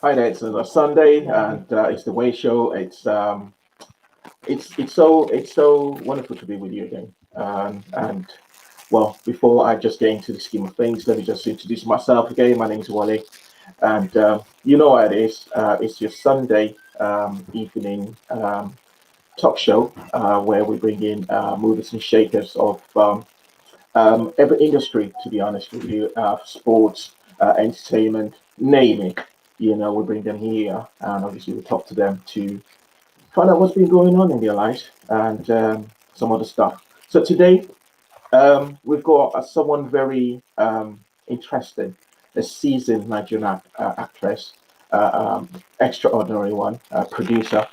Hi there, it's another Sunday, and it's the Way Show. It's so wonderful to be with you again. And well, before I just get into the scheme of things, let me just introduce myself again. My name is Wole, and you know what it is. It's your Sunday evening talk show where we bring in movers and shakers of every industry. To be honest with you, sports, entertainment, name it. We bring them here, and obviously we talk to them to find out what's been going on in their lives and some other stuff. So today we've got someone very interesting, a seasoned Nigerian actress, extraordinary one, producer,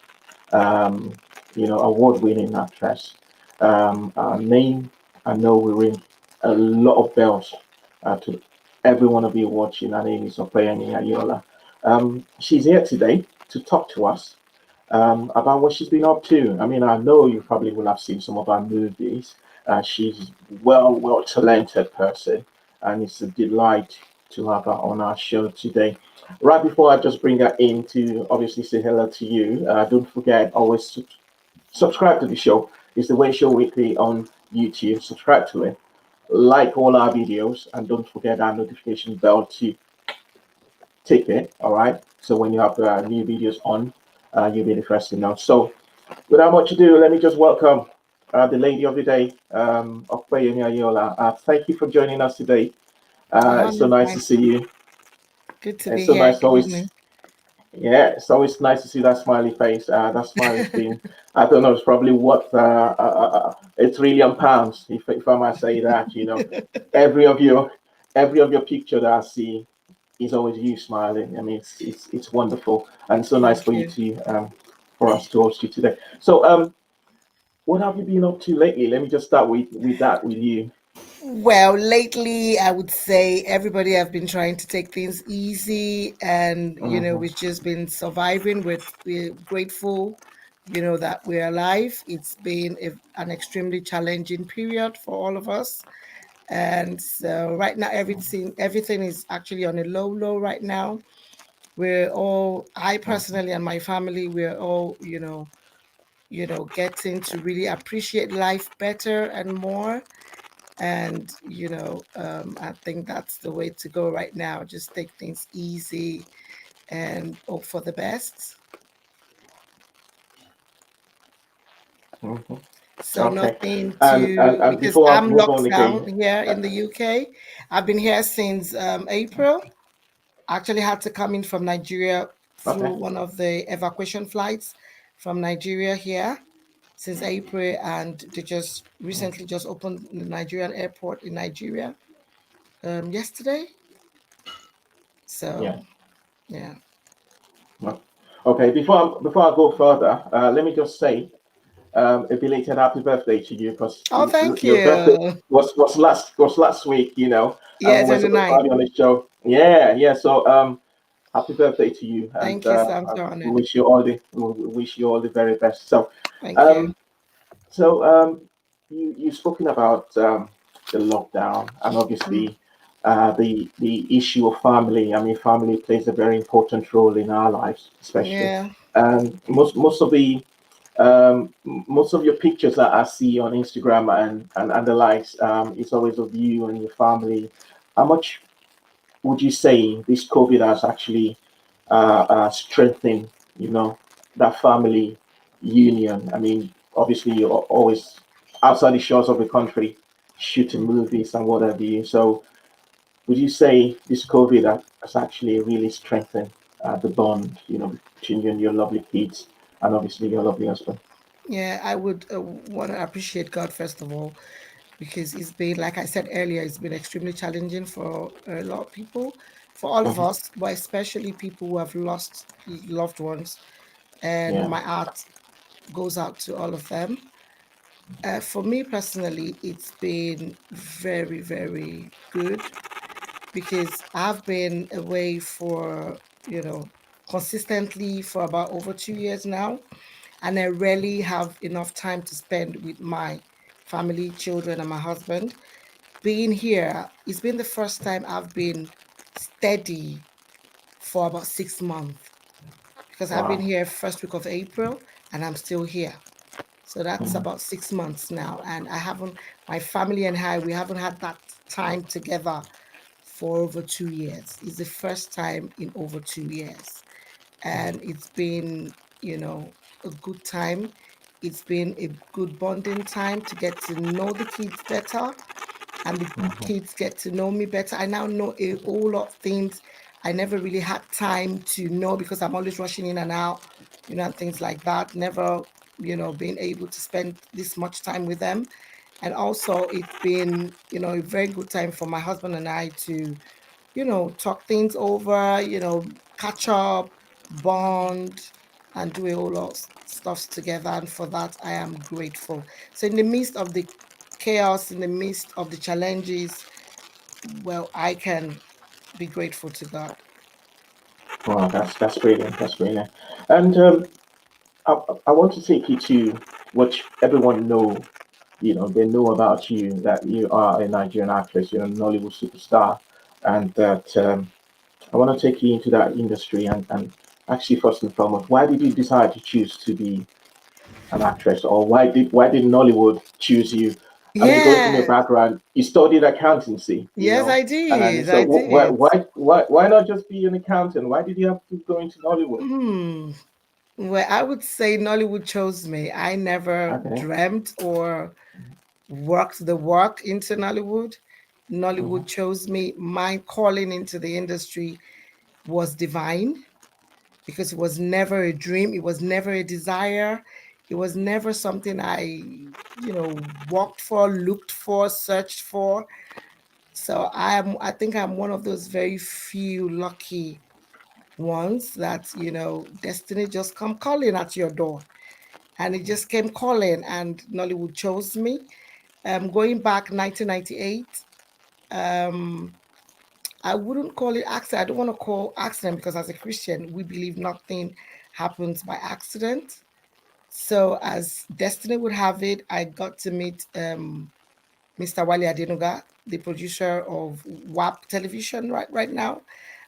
um, award-winning actress. Her name, I know will ring a lot of bells to every one of you watching. Her name is Opeyemi Aiyeola. She's here today to talk to us about what she's been up to. I mean, I know you probably will have seen some of her movies. She's well talented person, and it's a delight to have her on our show today. Right before I just bring her in to obviously say hello to you, don't forget always subscribe to the show. It's the Way Show Weekly on YouTube. Subscribe to it, like all our videos, and don't forget our notification bell to tick it. All right. So when you have new videos on, you'll be the first to know. So without much ado, let me just welcome the lady of the day, Opeyemi Aiyeola. Thank you for joining us today. Oh, It's so no, nice to thanks. see you. Good to It's be so here. nice Good always. evening. Yeah, it's always nice to see that smiley face. That smile has been, I don't know, it's probably worth £1 trillion, if I might say that. Every of your every of your picture that I see is always you smiling. I mean, it's wonderful and so nice Thank for you you. to for us to host you today. So what have you been up to lately? Let me just start with that with you. Well, lately, I would say everybody have been trying to take things easy, and Hmm. we've just been surviving. We're grateful, that we're alive. It's been an extremely challenging period for all of us, and so right now, everything is actually on a low right now. I personally and my family, we're all, getting to really appreciate life better and more. And, I think that's the way to go right now. Just take things easy and hope for the best. Hmm. So Okay, nothing and to, and because before I I'm move on locked again, down here uh, in the UK. I've been here since April. Actually had to come in from Nigeria through okay. one of the evacuation flights from Nigeria here since April, and they just recently just opened the Nigerian airport in Nigeria yesterday. Yeah. So yeah. No. Okay, before I go further, let me just say a belated happy birthday to you because Oh, thank your birthday you. was last week, and Yeah, we were supposed to 29. have you on the show. Yeah, yeah. So happy birthday to you, and Thank you, so I'm so we honored. wish you all the very best. So, Thank you. um, so you've spoken about the lockdown and Mm. obviously the issue of family. I mean, family plays a very important role in our lives, especially. Yeah. And most of your pictures that I see on Instagram and the likes, it's always of you and your family. How much would you say this COVID has actually strengthened, that family union? I mean, obviously you're always outside the shores of the country, shooting Mm. movies and what have you. So would you say this COVID has actually really strengthened the bond, between you and your lovely kids and obviously your lovely husband? Yeah, I would want to appreciate God first of all, because it's been, like I said earlier, it's been extremely challenging for a lot of people, for all of Mhm. us, but especially people who have lost loved ones. And Yeah. my heart goes out to all of them. For me personally, it's been very, very good because I've been away for, consistently for about over 2 years now. And I rarely have enough time to spend with my family, children, and my husband. Being here, it's been the first time I've been steady for about 6 months because I've been Wow. here first week of April and I'm still here. So that's about 6 months now. And I haven't, my family and I, we haven't had that time together for over 2 years. It's the first time in over 2 years. And it's been, a good time. It's been a good bonding time to get to know the kids better and the kids get to know me better. I now know a whole lot of things I never really had time to know because I'm always rushing in and out, and things like that. Never, being able to spend this much time with them. And also, it's been, a very good time for my husband and I to, talk things over, catch up, bond, and do a whole lot of stuff together. And for that, I am grateful. So, in the midst of the chaos, in the midst of the challenges, well, I can be grateful to God. Wow, that's brilliant. That's brilliant. And I want to take you to what everyone know. They know about you that you are a Nigerian actress, you're a Nollywood superstar, and that I want to take you into that industry and actually first and foremost, why did you decide to choose to be an actress, or why did Nollywood choose you? I mean, going from your Yeah. background, you studied accountancy, Yes, I and did. so I did. why not just be an accountant? Why did you have to go into Nollywood? Hmm. Well, I would say Nollywood chose me. I never Okay. dreamt or worked the work into Nollywood. Nollywood Hmm. chose me. My calling into the industry was divine because it was never a dream. It was never a desire. It was never something I walked for, looked for, searched for. So I think I'm one of those very few lucky ones that, destiny just come calling at your door. And it just came calling and Nollywood chose me. Going back 1998, um, I wouldn't call it accident. I don't want to call accident because as a Christian, we believe nothing happens by accident. So as destiny would have it, I got to meet Mr. Wale Adenuga, the producer of WAP Television right now,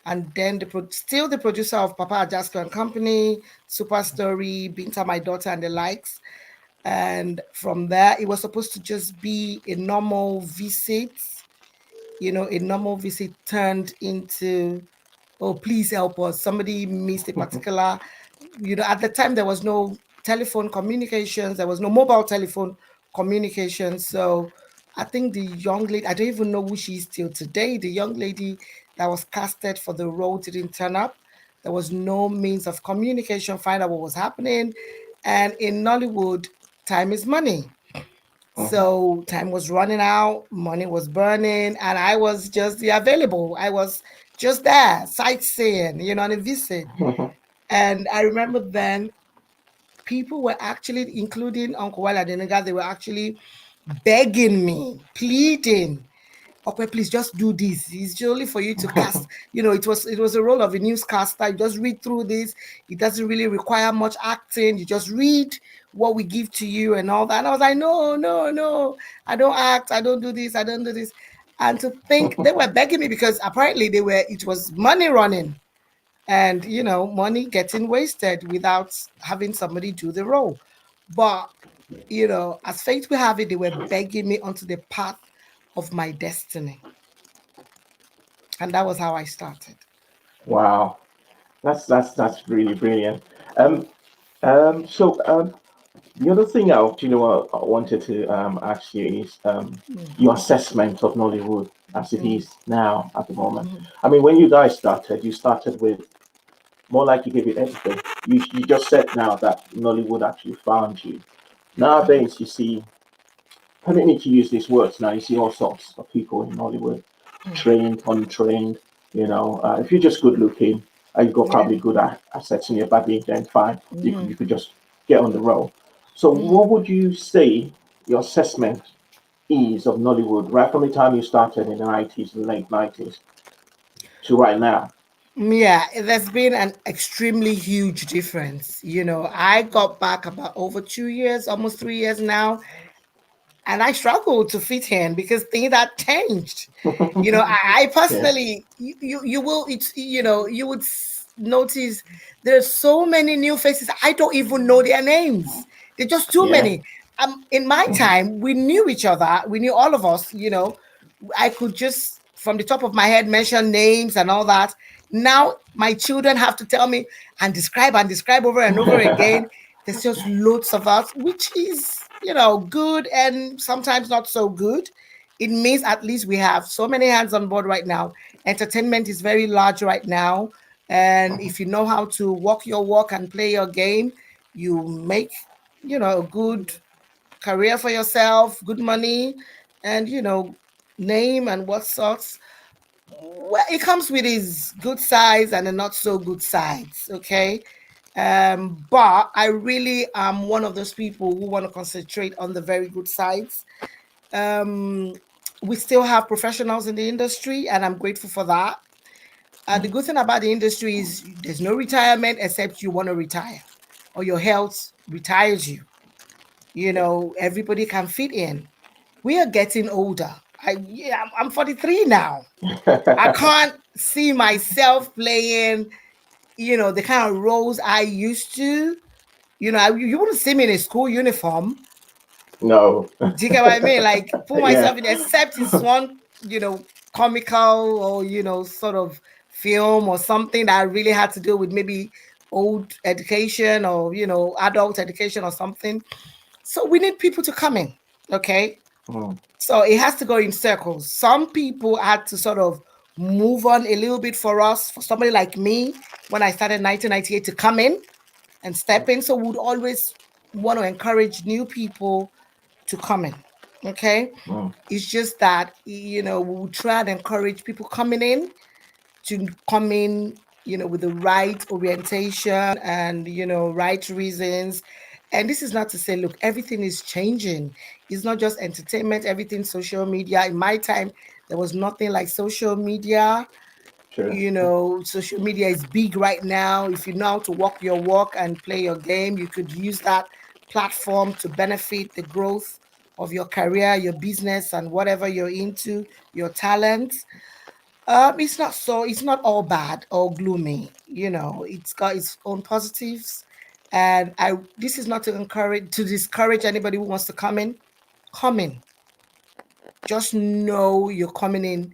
and then still the producer of Papa Ajasco and Company, Super Story, Binta My Daughter, and the likes. And from there, it was supposed to just be a normal visit. A normal visit turned into, oh, please help us. Somebody missed a particular, at the time there was no telephone communications, there was no mobile telephone communications. So I think the young lady, I don't even know who she is till today, the young lady that was casted for the role didn't turn up. There was no means of communication, find out what was happening. And in Nollywood, time is money. Hmm. So time was running out, money was burning, and I was just available. I was just there, sightseeing, on a visit. And I remember then people were actually, including Uncle Wala Denega, they were actually begging me, pleading, okay, please just do this. It's only for you to cast. It was a role of a newscaster. You just read through this. It doesn't really require much acting. You just read what we give to you and all that. And I was like, no, no, no. I don't act. I don't do this. I don't do this. And to think they were begging me because apparently it was money running and money getting wasted without having somebody do the role. But as fate will have it, they were begging me onto the path of my destiny. And that was how I started. Wow, that's really brilliant. Um, so the other thing I wanted to ask you is Mm, your assessment of Nollywood as it mm, is now at the moment. mm, I mean, when you guys started, you started with more like you gave it everything. You just said now that Nollywood actually found you. mm, Nowadays, you see, I don't need to use these words now. You see all sorts of people in Hollywood, mm. trained, untrained. If you're just good looking, you've got Yeah. probably good assets in your body, then fine. You Mm, could just get on the roll. So, mm. what would you say your assessment is of Nollywood right from the time you started in the 90s, the late 90s, to right now? Yeah, there's been an extremely huge difference. I got back about over 2 years, almost 3 years now, and I struggled to fit in because things had changed. I Yeah. personally, you will, it's, you would notice there's so many new faces. I don't even know their names. There's just too Yeah. many. In my time, we knew each other. We knew all of us. I could just from the top of my head mention names and all that. Now my children have to tell me and describe over and over again. There's just loads of us, which is good and sometimes not so good. It means at least we have so many hands on board right now. Entertainment is very large right now. And if you know how to walk your walk and play your game, you make, a good career for yourself, good money, and, name and what sorts. Well, it comes with its good sides and the not so good sides. Okay. But I really am one of those people who want to concentrate on the very good sides. Um, we still have professionals in the industry, and I'm grateful for that. The good thing about the industry is there's no retirement except you want to retire or your health retires you. Yeah. Everybody can fit in. We are getting older. I'm 43 now. I can't see myself playing, the kind of roles I used to. You wouldn't see me in a school uniform. No. Do you get what I mean? Like put Yeah. myself in, except it's one, comical or sort of film or something that really had to do with maybe old education or adult education or something. So we need people to come in. Okay. Mm. So it has to go in circles. Some people had to sort of move on a little bit for us, for somebody like me, when I started 1998 to come in and step in. So we'd always want to encourage new people to come in. Okay. Mm. It's just that, we will try and encourage people coming in to come in, with the right orientation and, right reasons. And this is not to say, look, everything is changing. It's not just entertainment, everything social media. In my time, there was nothing like social media. True. Social media is big right now. If you know how to walk your walk and play your game, you could use that platform to benefit the growth of your career, your business, and whatever you're into, your talents. It's not all bad or gloomy. It's got its own positives. And this is not to discourage anybody who wants to come in. Come in. Just know you're coming in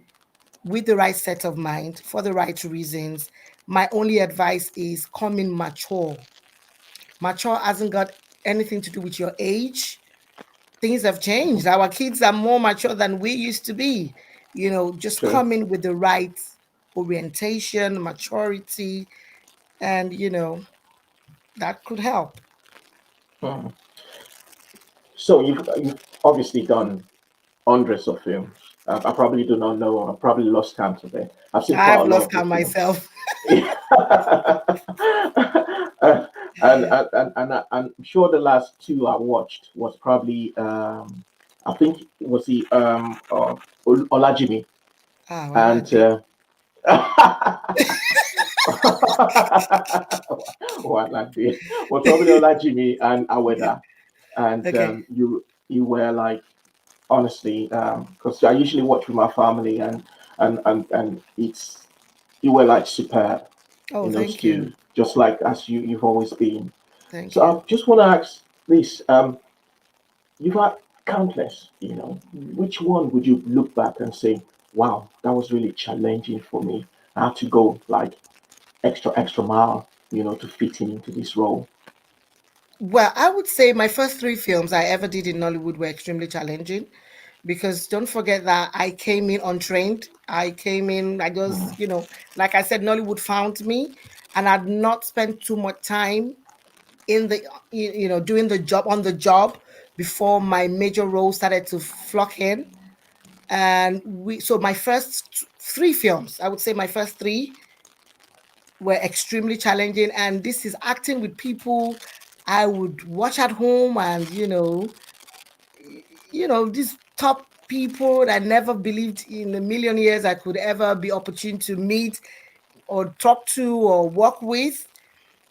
with the right set of mind for the right reasons. My only advice is come in mature. Mature hasn't got anything to do with your age. Things have changed. Our kids are more mature than we used to be. Just True. come in with the right orientation, maturity, and that could help. Mm. So you've obviously done hundreds of films. I probably do not know. I probably lost count of it. I've seen quite I've a lot lost of your count films. myself. Yeah. And I'm sure the last two I watched was probably I think it was the Olajimi Ah, well, and that did. what like the was probably Olajimi and Aweda, and Okay. you were like honestly because I usually watch with my family and it's you were like superb Oh, in those thank you. two, just like as you've always been. Thank So you. I just want to ask this: you've had countless, which one would you look back and say, "Wow, that was really challenging for me. I had to go like extra mile, to fit in into this role." Well, I would say my first three films I ever did in Nollywood were extremely challenging because don't forget that I came in untrained. I came in, I Mm, just, like I said, Nollywood found me and I'd not spent too much time in the, doing the job on the job before my major role started to flock in. And so my first three films, I would say my first three were extremely challenging. And this is acting with people I would watch at home and, these top people that I never believed in a million years I could ever be opportune to meet or talk to or work with.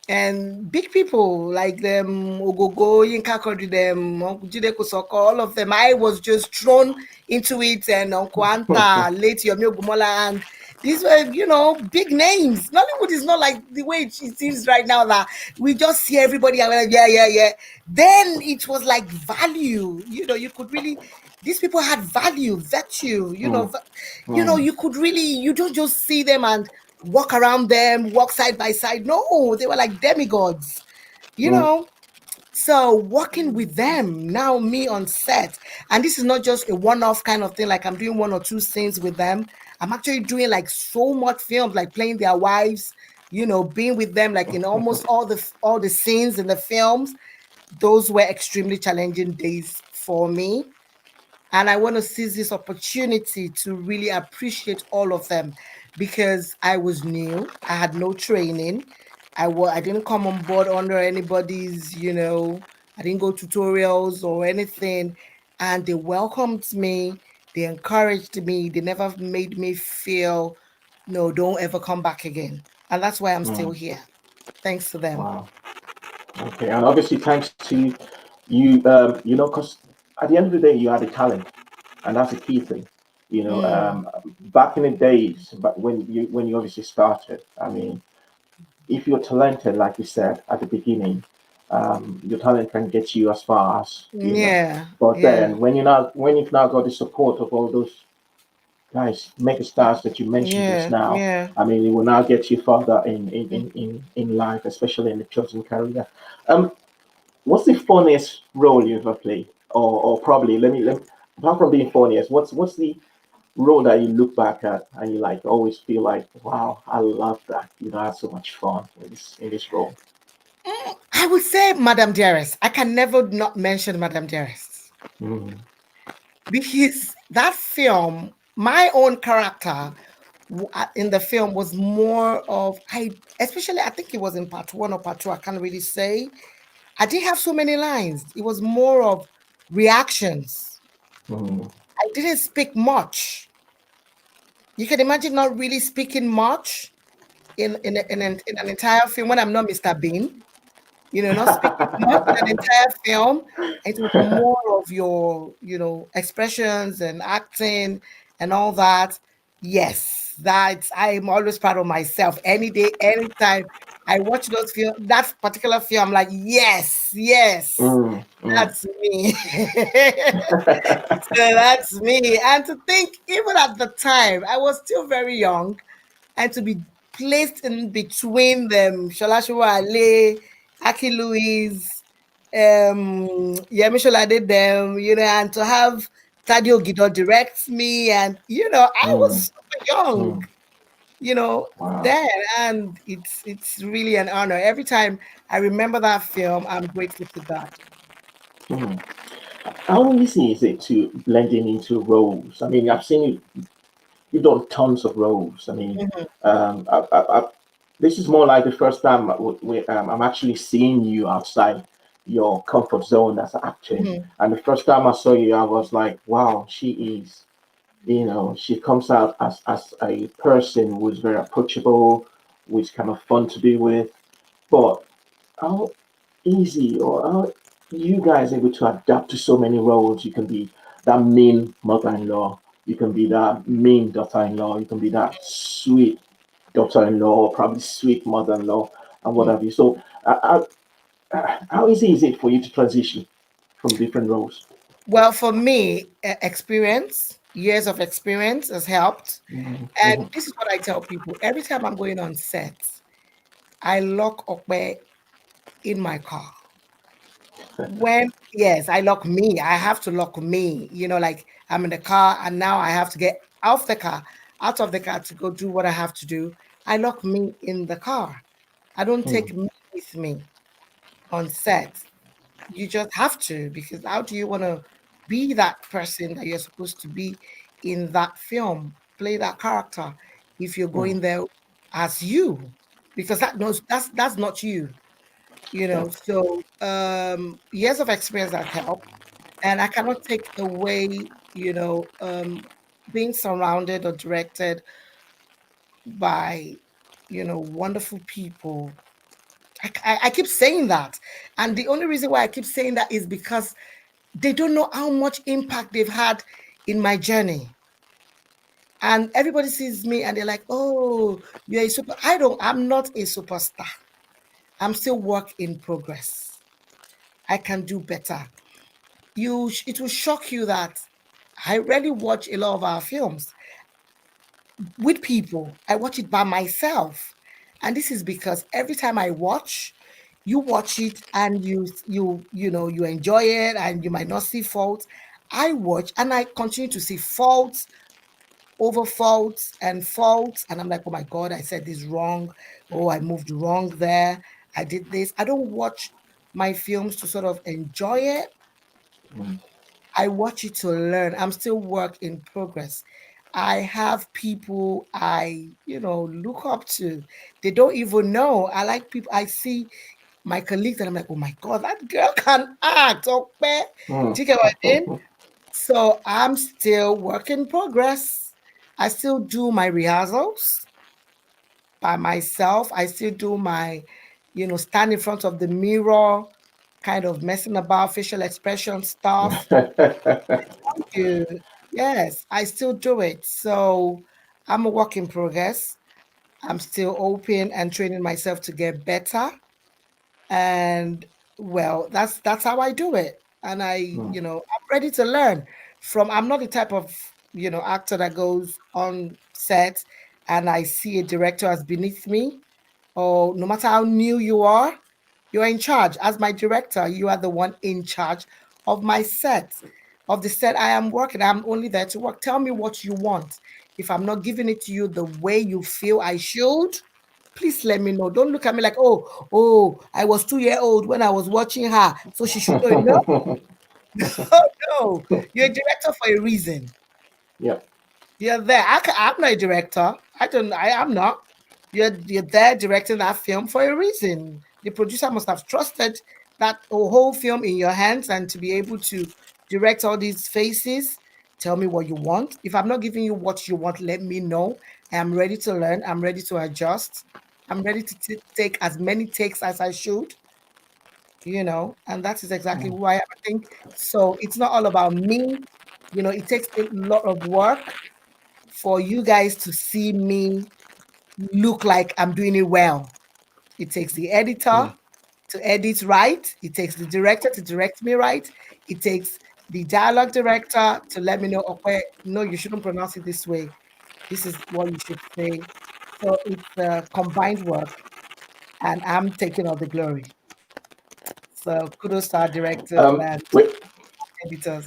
And big people like them, Ogogo, Yinka Kodri, them, Uncle Jide Kosoko, all of them. I was just thrown into it, and Uncle Anta, late Yomi Ogumola, and These were, big names. Nollywood is not like the way it is right now that we just see everybody and we're like, yeah, yeah, yeah. Then it was like value. You could really, these people had value, virtue, Mm, mm, you could really, you don't just see them and walk around them, walk side by side. No, they were like demigods, you mm, know. So working with them, now me on set, and this is not just a one-off kind of thing, like I'm doing one or two scenes with them. I'm actually doing like so much films, like playing their wives, being with them like in almost all the scenes in the films. Those were extremely challenging days for me. And I want to seize this opportunity to really appreciate all of them because I was new. I had no training. I didn't come on board under anybody's, I didn't go tutorials or anything. And they welcomed me. They encouraged me. They never made me feel, no, don't ever come back again. And that's why I'm still mm. here. Thanks to them. Wow. Okay. And obviously, thanks to you, because at the end of the day, you are the talent, and that's a key thing. Mm, Back in the days, but when you obviously started, I mean, if you're talented, like you said at the beginning, your talent can get you as far as. yeah, But yeah, then when you've now got the support of all those guys, mega stars that you mentioned just yeah, now, yeah. I mean, it will now get you further in life, especially in the chosen career. Um, what's the funniest role you ever played, or probably let me apart from being funniest, what's the role that you look back at and you like always feel like, wow, I love that. I had so much fun in this role. I would say Madame Dearest. I can never not mention Madame Dearest Mm, because that film, my own character in the film was more of especially I think it was in part one or part two. I can't really say. I didn't have so many lines. It was more of reactions. mm. I didn't speak much. You can imagine not really speaking much in an entire film when I'm not Mr. Bean. Not speaking much in an entire film. It was more of your, expressions and acting and all that. Yes, I'm always proud of myself. Any day, anytime I watch that particular film, I'm like, yes, yes, Mm, mm. that's me. So that's me. And to think, even at the time, I was still very young, and to be placed in between them, Sholashuwa Ale, Aki Louise, Yemi Shola did them, and to have Tadio Gido direct me, and I Mm, was super young, mm. Wow. then, and it's really an honor. Every time I remember that film, I'm grateful to God. Mm. How easy is it to blend in into roles? I mean, I've seen you've done tons of roles. I mean, Mhm, this is more like the first time I'm actually seeing you outside your comfort zone as acting. mhm, And the first time I saw you, I was like, wow, she is, she comes out as a person who's very approachable, who's kind of fun to be with. But how easy or how you guys able to adapt to so many roles? You can be that mean mother-in-law, you can be that mean daughter-in-law, you can be that sweet daughter-in-law, or probably sweet mother-in-law, and what mhm. have you. So, how easy is it for you to transition from different roles? Well, for me, experience, years of experience has helped. Mhm, And mhm, this is what I tell people every time I'm going on set, I lock Okwe in my car. Yes, I lock me. I have to lock me. Like I'm in the car and now I have to get out of the car to go do what I have to do. I lock me in the car. I don't mhm, take me with me on set. You just have to, because how do you want to be that person that you're supposed to be in that film, play that character, if you're mhm. going there as you? Because that's not you, Yeah. so years of experience that help. And I cannot take away, being surrounded or directed by wonderful people. I keep saying that, and the only reason why I keep saying that is because they don't know how much impact they've had in my journey. And everybody sees me and they're like, oh, you're a super. I'm not a superstar. I'm still work in progress. I can do better. It will shock you that I rarely watch a lot of our films with people. I watch it by myself. And this is because every time I watch, you watch it and you enjoy it and you might not see faults. I watch and I continue to see faults over faults, and I'm like, oh my god, I said this wrong. Oh, I moved wrong there. I did this. I don't watch my films to sort of enjoy it. Mm. I watch it to learn. I'm still work in progress. I have people I look up to. They don't even know. I like people. I see my colleagues and I'm like, oh my god, that girl can act. Okay. Mm. Do you get what I mean? So I'm still work in progress. I still do my rehearsals by myself. I still do stand in front of the mirror, kind of messing about facial expression stuff. You, yes, I still do it. So I'm a work in progress. I'm still open and training myself to get better. And well, that's how I do it. And Mm. I'm ready to learn from. I'm not the type of actor that goes on set and I see a director as beneath me, or no matter how new you are, you're in charge. As my director, you are the one in charge of my set, of the set I am working. I'm only there to work. Tell me what you want. If I'm not giving it to you the way you feel I should, please let me know. Don't look at me like, oh, I was 2 years old when I was watching her, so she should know. No, no, you're a director for a reason. Yeah. You're there. I'm not a director. I'm not. You're there directing that film for a reason. The producer must have trusted that whole film in your hands and to be able to direct all these faces. Tell me what you want. If I'm not giving you what you want, let me know. I'm ready to learn. I'm ready to adjust. I'm ready to take as many takes as I should. And that is exactly Mm. who I am. I think so. It's not all about me. It takes a lot of work for you guys to see me look like I'm doing it well. It takes the editor Mm. to edit right. It takes the director to direct me right. It takes the dialogue director to let me know, okay, no, you shouldn't pronounce it this way. This is what you should say. So it's a combined work, and I'm taking all the glory. So kudos to our directors and Wait, editors.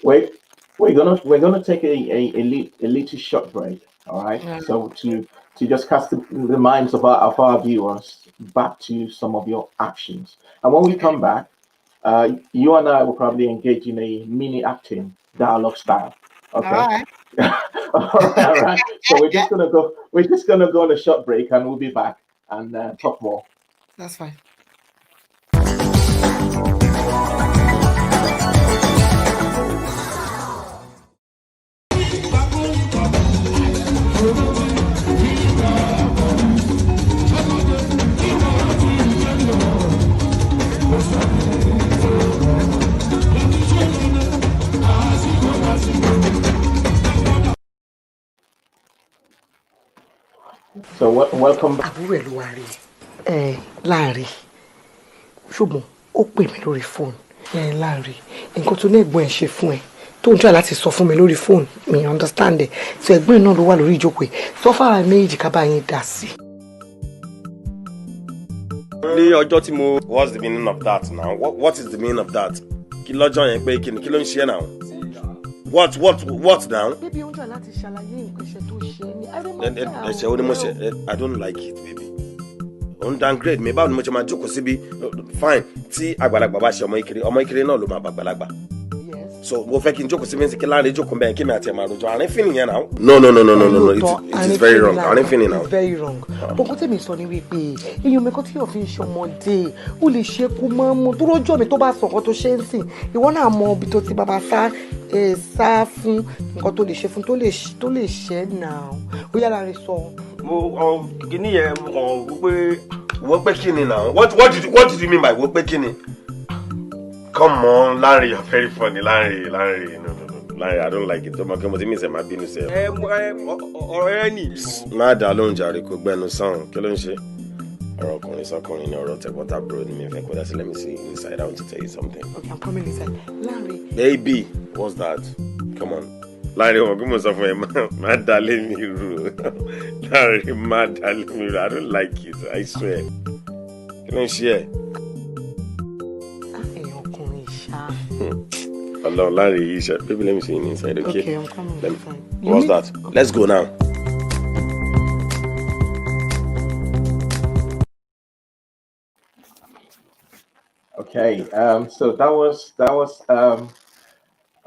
wait. We're gonna take a little short break. All right. Uh, So to just cast the minds of our viewers back to some of your actions, and when we okay. come back, you and I will probably engage in a mini acting dialogue style. All Okay. right. All right. So we're just gonna go. We're just gonna go on a short break, and we'll be back and talk more. That's fine. So welcome back. àbúrò ẹ̀ ló wá rí ẹ láàrin ṣùgbọ́n ó pè mí lórí fóònù láàrin nǹkan tó ní ẹ̀gbọ́n ẹ̀ ṣe fún ẹ tó ń try láti sọ fún mi lórí fóònù mi understand ẹ so ẹ̀gbọ́n ẹ̀ náà ló wà lórí ìjókòó ẹ sọ fáwọn méjì ká bá yín dà sí. ní ọjọ́ tí mo. What's the meaning of that now? What is the meaning of that? Kí lọ́jọ́ yẹn pé kí ló ń ṣe now? What now? bébí ó ń try láti ṣàlàyé nǹkan ṣe tó ṣe ni ẹsẹ̀ ó ní mo ṣe I don't like it baby. Òun downgrade mi báwo ni mo ṣe máa jókòó síbi fine tí àgbàlagbà bá ṣe ọmọ ìkéré náà ló máa bá àgbàlagbà. So mo fẹ́ kí n jókòó síbi kí láàrin jókòó bẹ́ẹ̀ kí mi àti ẹ̀ máa rojọ́ àárín fínì yẹn now. No it is very wrong àárín fínì now. It's very wrong. Bọ́kọ́ tèmi sọ ni wípé èèyàn mẹ́kọ́ tí yóò fi ń ṣọmọdé ó lè ṣe kó máa mú tó rọ́jọ́ mi tó bá sọ nǹkan tó ṣe ń sìn ìwọ náà mọ ibi tó ti bàbá sá fún nǹkan tó lè ṣe fún tó lè ṣẹ́ náà ó yára rí sọ. Mo kìíní yẹn mo kàn wọ́n pé kí ni now what did you mean by wọ́n pé kí ni. Come on, Larry, you're very funny, Larry. No. Like, I don't like it. Ọmọ kí mo ti mí sẹ́ máa bínú sẹ́. Ọ̀rẹ́ ni. Má dá lóhùn jàre kó gbẹnu sàn. Kí ló ń ṣe? Ọ̀rọ̀ ọkùnrin sọ́kùnrin ni ọ̀rọ̀ tẹ̀gbọ́ntàbúrò ni mi fẹ́ kó dá sí. Let me see inside. I want to tell you something. Okay, I'm coming inside. Larry. Baby, what's that? Come on. Larry, ọmọ kí mo sọ fún ẹ, má dá lé mi rú. Larry, má dá lé mi rú. I don't like it. I swear. Kí ló ń ṣe ẹ? Ọkùnrin ṣá. Hello, Larry, baby, let me see you inside, okay? Okay, I'm coming inside. What's that? Let's go now. Okay, so that was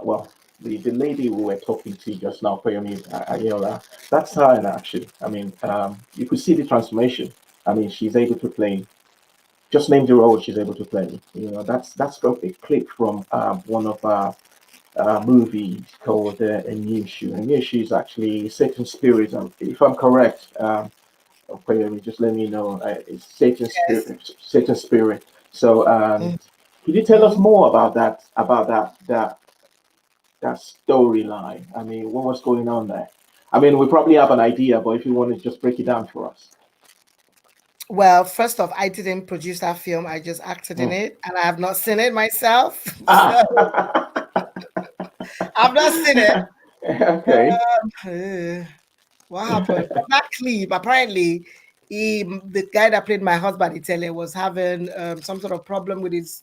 well, the lady we were talking to just now, Opeyemi Aiyeola, that's her in action. I mean, you could see the transformation. I mean, she's able to play. Just name the role she's able to play. You know, that's a clip from one of our movies called A New Shoe. A New Shoe is actually Satan's Spirit. If I'm correct, Opeyemi, just let me know. It's Satan's Spirit. Satan's Spirit. So, could you tell us more about that storyline? I mean, what was going on there? I mean, we probably have an idea, but if you want to just break it down for us. Well, first off, I didn't produce that film. I just acted in it, and I have not seen it myself. So I've not seen it. Okay. What happened? That clip, apparently, the guy that played my husband, Itele, was having some sort of problem with his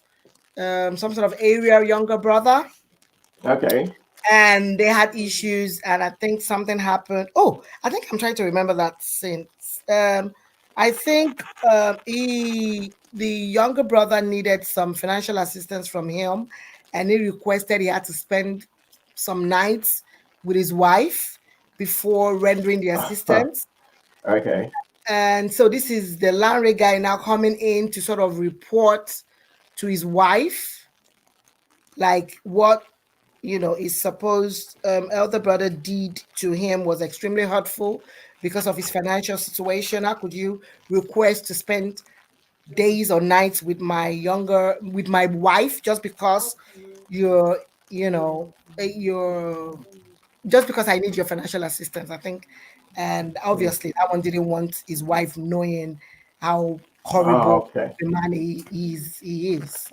some sort of area younger brother. Okay. And they had issues, and I think something happened. Oh, I think I'm trying to remember that since. I think the younger brother needed some financial assistance from him, and he requested he had to spend some nights with his wife before rendering the assistance. Okay. And so this is the Lanre guy now coming in to sort of report to his wife, like what his supposed elder brother did to him was extremely hurtful because of his financial situation. How could you request to spend days or nights with my wife just because just because I need your financial assistance, I think. And obviously that one didn't want his wife knowing how horrible the man he is.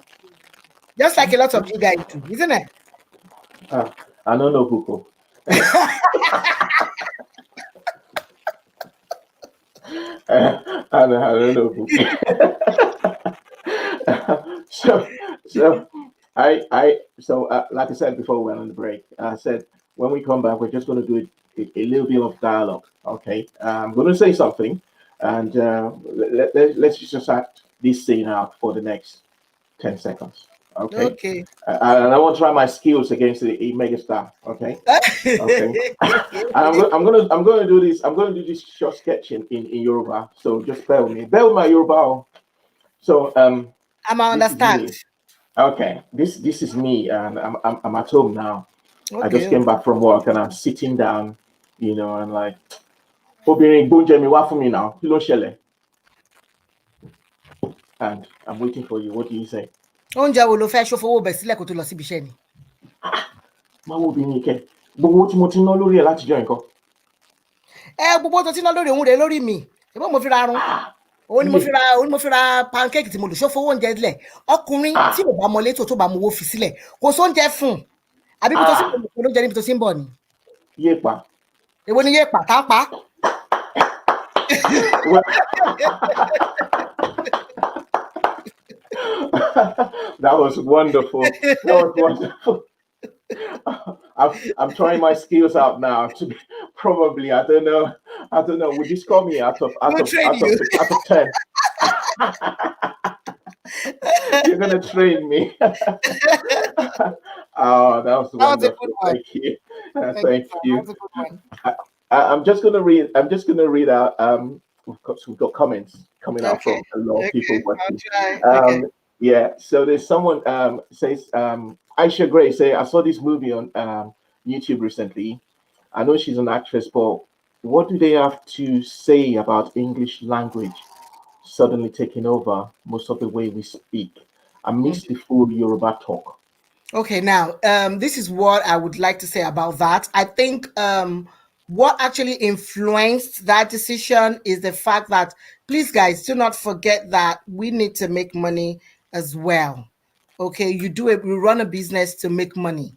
Just like a lot of you guys do, isn't it? I don't know Hugo. I don't know Hugo. So like I said before we went on the break, I said when we come back we're just going to do a little bit of dialogue. Okay, I'm going to say something, and let's just act this scene out for the next 10 seconds. Okay. And I want to try my skills against a megastar. Okay. Okay. I'm gonna do this. I'm gonna do this short sketch in Yoruba. So just bear with me. Bear with my Yoruba. So I'm understand. Okay. This is me, and I'm at home now. Okay. I just came back from work, and I'm sitting down. And like, for me now. And I'm waiting for you. What do you say? Oúnjẹ wo ló fẹ́ ṣòfowó bẹ̀ sílẹ̀ kó tó lọ síbi iṣẹ́ ni? Máa wo obìnrin kẹ gbogbo tí mo ti ná lórí ẹ̀ látijọ́ nǹkan. Gbogbo tó ti ná lórí òun rẹ̀ lórí mi ṣùgbọ́n mo fi ra run òun ni mo fi ra pancake tí mo lò ṣòfowó oúnjẹ sílẹ̀ ọkùnrin tí ò bá mọ létò tó bá mọ owó fi sílẹ̀ kò sóúnjẹ fún un àbí ibi tó sì ń bọ̀ lóúnjẹ níbi tó sì ń bọ̀ ni. Yéèpà. Èwo ni yéèpà tá a pa? That was wonderful. That was wonderful. I'm trying my skills out now. To be, probably, I don't know. Would you score me out of 10? You're gonna train me. Oh, that was wonderful. Thank you. Thank you. I'm just gonna read out. We've got comments coming out from a lot of people watching. Yeah, so there's someone says Aisha Gray say I saw this movie on YouTube recently. I know she's an actress, but what do they have to say about English language suddenly taking over most of the way we speak? I miss the full Yoruba talk. Okay, now this is what I would like to say about that. I think what actually influenced that decision is the fact that, please guys, do not forget that we need to make money as well. Okay, we run a business to make money,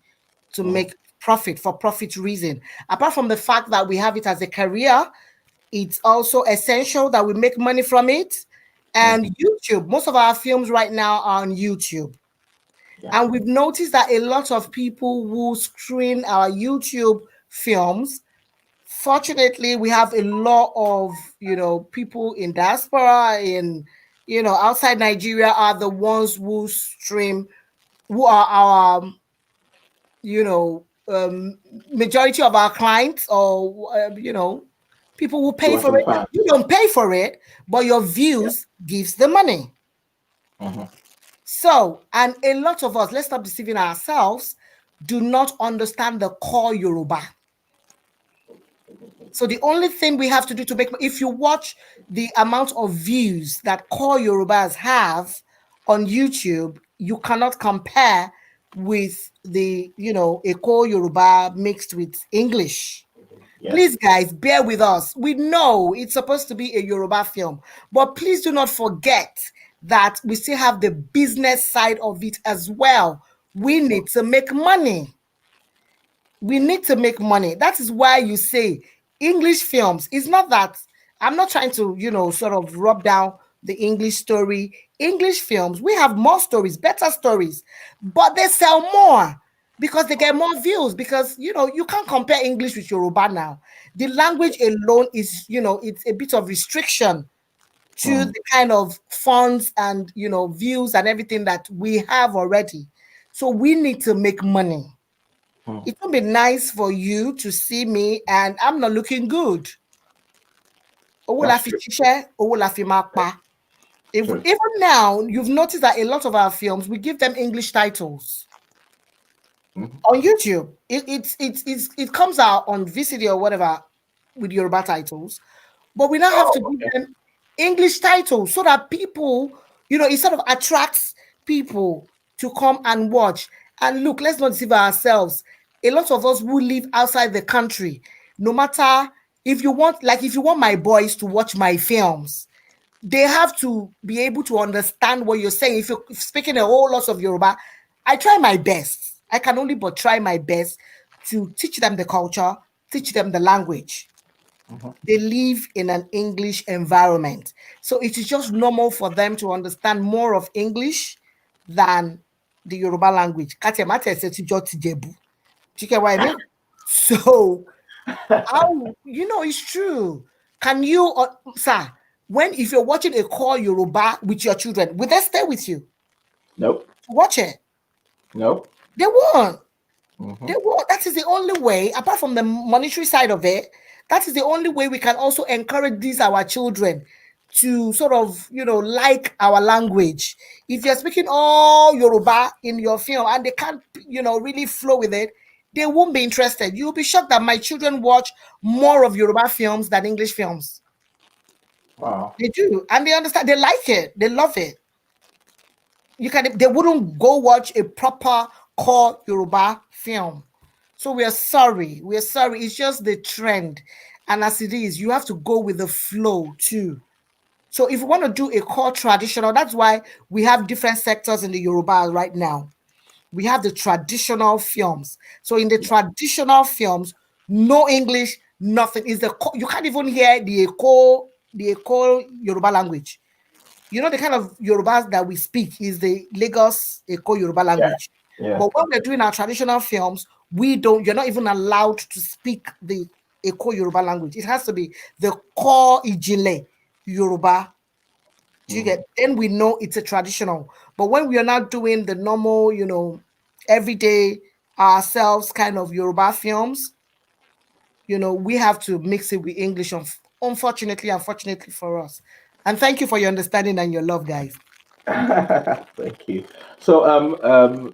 to make profit for profit reason. Apart from the fact that we have it as a career, it's also essential that we make money from it. And YouTube, most of our films right now are on YouTube. Yeah. And we've noticed that a lot of people who screen our YouTube films, fortunately, we have a lot of, people in diaspora, outside Nigeria are the ones who stream, who are our, you know, majority of our clients, or, people who pay for Watching it. fans. You don't pay for it, but your views gives the money. So, and a lot of us, let's stop deceiving ourselves, do not understand the core Yoruba. So the only thing we have to do to make, if you watch the amount of views that core Yorubas have on YouTube, you cannot compare with the, a core Yoruba mixed with English. Yes. Please, guys, bear with us. We know it's supposed to be a Yoruba film, but please do not forget that we still have the business side of it as well. We need to make money. We need to make money. That is why you say English films. It's not that I'm not trying to, sort of rub down the English story. English films, we have more stories, better stories, but they sell more because they get more views. Because you can't compare English with Yoruba now. The language alone is, it's a bit of restriction to the kind of funds and views and everything that we have already. So we need to make money. It would be nice for you to see me and I'm not looking good. That's true. Even now, you've noticed that a lot of our films, we give them English titles. On YouTube. It comes out on VCD or whatever with Yoruba titles, but we now have to give them English titles so that people, it sort of attracts people to come and watch. And look, let's not deceive ourselves. A lot of us who live outside the country, no matter if you want my boys to watch my films, they have to be able to understand what you're saying. If you're speaking a whole lot of Yoruba, I try my best. I can only but try my best to teach them the culture, teach them the language. They live in an English environment. So it is just normal for them to understand more of English than the Yoruba language. Do you get what I mean? So, it's true. Can you, sir, if you're watching a call Yoruba with your children, will they stay with you? Nope. Watch it. Nope. They won't. They won't. That is the only way, apart from the monetary side of it, that is the only way we can also encourage our children to sort of, like our language. If you're speaking all Yoruba in your film and they can't, really flow with it, they won't be interested. You'll be shocked that my children watch more of Yoruba films than English films. Wow. They do. And they understand. They like it. They love it. They wouldn't go watch a proper core Yoruba film. So we are sorry. We are sorry. It's just the trend. And as it is, you have to go with the flow too. So if you want to do a core traditional, that's why we have different sectors in the Yoruba right now. We have the traditional films. So in the traditional films, no English, nothing. You can't even hear the echo Yoruba language. The kind of Yoruba that we speak is the Lagos Eko Yoruba language. Yeah. But when we're doing our traditional films, you're not even allowed to speak the Eko Yoruba language. It has to be the core Ijile Yoruba. Do you get? Then we know it's a traditional. But when we are not doing the normal, everyday ourselves kind of Yoruba films, we have to mix it with English. Unfortunately for us. And thank you for your understanding and your love, guys. Thank you. So,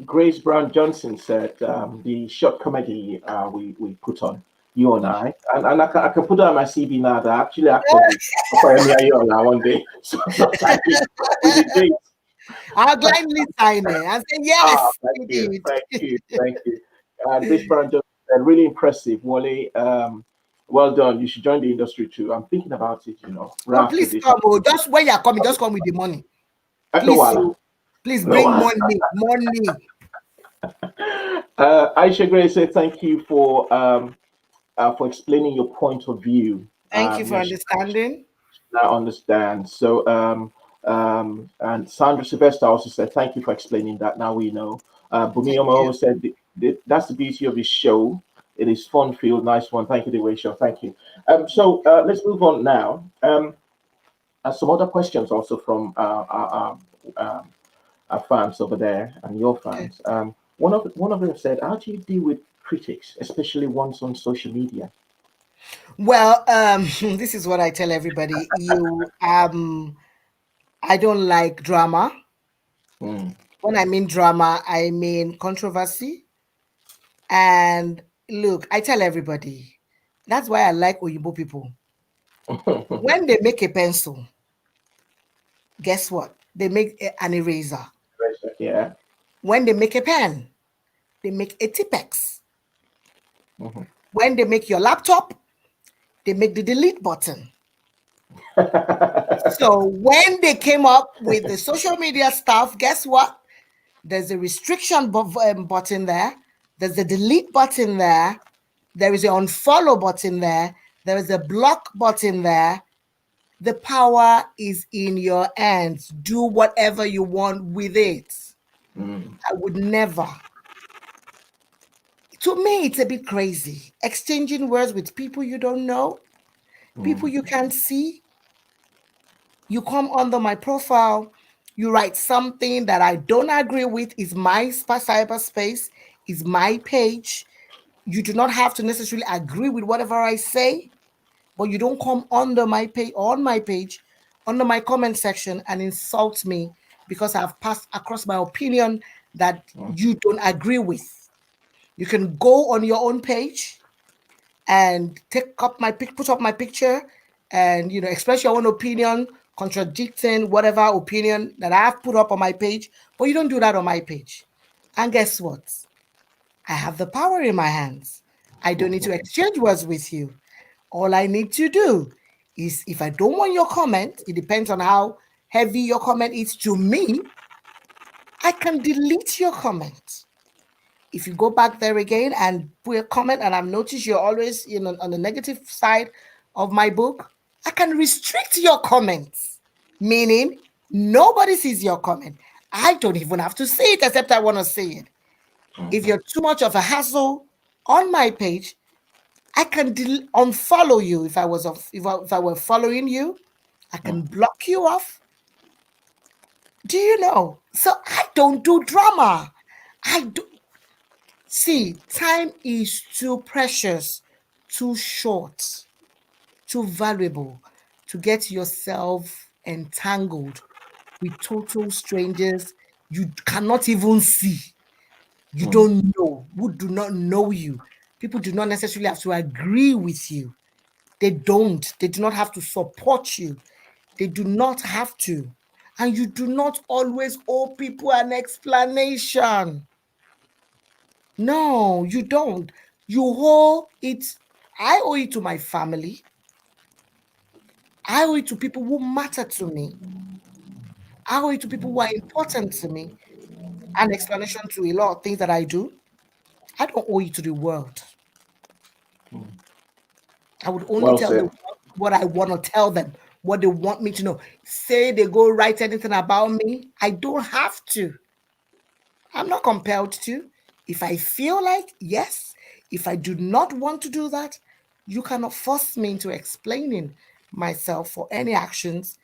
Grace Brown Johnson said the short comedy we put on, you and and I can put it on my CV now that I actually acted with Opeyemi Aiyeola one day. So I did with the dates. I'll gladly sign it and say, yes, Thank you you, did. thank you, thank you. This brand just really impressive, Wole. Well done. You should join the industry too. I'm thinking about it. Oh, Right after please this. come. Oh, just when you're coming, just come with the money. No, Please, wala. so please No, bring wala. money. Money. Aisha Gray said thank you for explaining your point of view. Thank you for Yes, understanding. I understand. So, and Sandra Sylvester also said, thank you for explaining that. Now we know. Thank Bumiyoma you. always said, that's the beauty of this show. It is fun filled, nice one. Thank you, the way show. Thank you. So let's move on now. Some other questions also from our fans over there and your Okay. fans. One of them said, how do you deal with critics, especially ones on social media? Well, this is what I tell everybody. I don't like drama. Mm. When I mean drama, I mean controversy. And look, I tell everybody, that's why I like Oyibo people. When they make a pencil, guess what? They make an eraser. Yeah. When they make a pen, they make a Tipex. Mhm. When they make your laptop, they make the delete button. So when they came up with the social media stuff, guess what? There's a restriction button there. There's a delete button there. There is an unfollow button there. There is a block button there. The power is in your hands. Do whatever you want with it. Mm. I would never. To me, it's a bit crazy. Exchanging words with people you don't know, people Mm. you can't see. You come under my profile, you write something that I don't agree with, is my cyberspace, is my page. You do not have to necessarily agree with whatever I say, but you don't come under my page, on my page, under my comment section and insult me because I've passed across my opinion that Mm. you don't agree with. You can go on your own page and put up my picture and express your own opinion contradicting whatever opinion that I've put up on my page, but you don't do that on my page. And guess what? I have the power in my hands. I don't need to exchange words with you. All I need to do is, if I don't want your comment, it depends on how heavy your comment is to me, I can delete your comment. If you go back there again and put a comment, and I've noticed you're always on the negative side of my book, I can restrict your comments, meaning nobody sees your comment. I don't even have to see it except I want to see it. If you're too much of a hassle on my page, I can unfollow you. If I were following you, I can block you off. Do you know? So I don't do drama. I do. See, time is too precious, too short, too valuable to get yourself entangled with total strangers you cannot even see. You Mm. don't know, who do not know you. People do not necessarily have to agree with you. They don't. They do not have to support you. They do not have to. And you do not always owe people an explanation. No, you don't. You owe it. I owe it to my family. I owe it to people who matter to me. I owe it to people who are important to me. An explanation to a lot of things that I do. I don't owe it to the world. I would only Well tell the said. world what I want to tell them, what they want me to know. Say they go write anything about me, I don't have to. I'm not compelled to. If I feel like, yes. If I do not want to do that, you cannot force me into explaining myself for any actions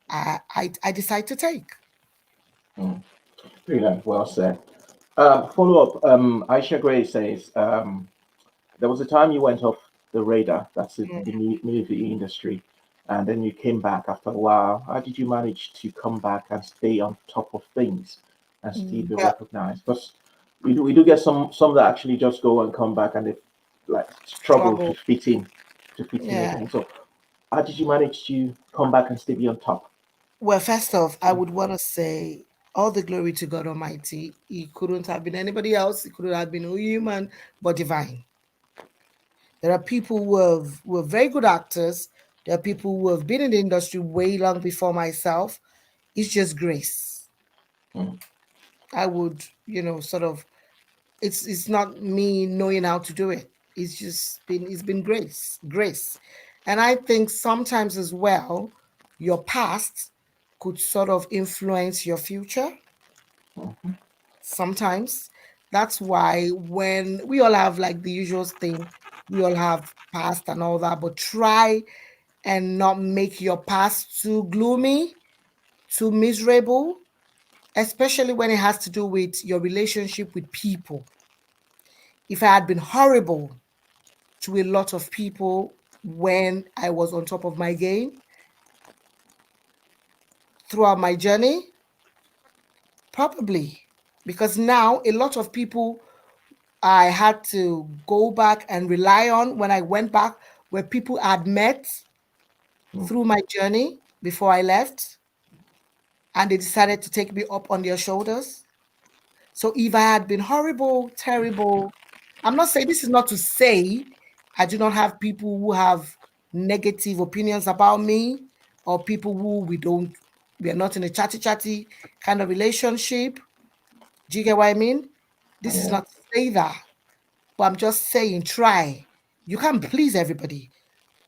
I decide to take. Mm. Brilliant. Well said. Follow up. Aisha Gray says there was a time you went off the radar. That's the movie industry, and then you came back after a while. How did you manage to come back and stay on top of things and still be Well, recognized? Because we do get some that actually just go and come back and they like struggle struggle. to fit in Yeah. again. So how did you manage to come back and still be on top? Well, first off, I would want to say All the glory to God Almighty. He couldn't have been anybody else. He couldn't have been a human, but divine. There are people who are very good actors. There are people who have been in the industry way long before myself. It's just grace. Mm. I would, sort of. It's not me knowing how to do it. It's been grace, and I think sometimes as well, your past could sort of influence your future. Mhm. Sometimes that's why when we all have like the usual thing, we all have past and all that, but try and not make your past too gloomy, too miserable, especially when it has to do with your relationship with people. If I had been horrible to a lot of people when I was on top of my game throughout my journey, probably, because now a lot of people I had to go back and rely on when I went back where people I had met Mm. through my journey before I left, and they decided to take me up on their shoulders. So if I had been horrible, terrible, I'm not saying this is not to say I do not have people who have negative opinions about me or people who we are not in a chatty kind of relationship. Do you get what I mean? This is Yeah. not to say that, but I'm just saying try. You can't please everybody.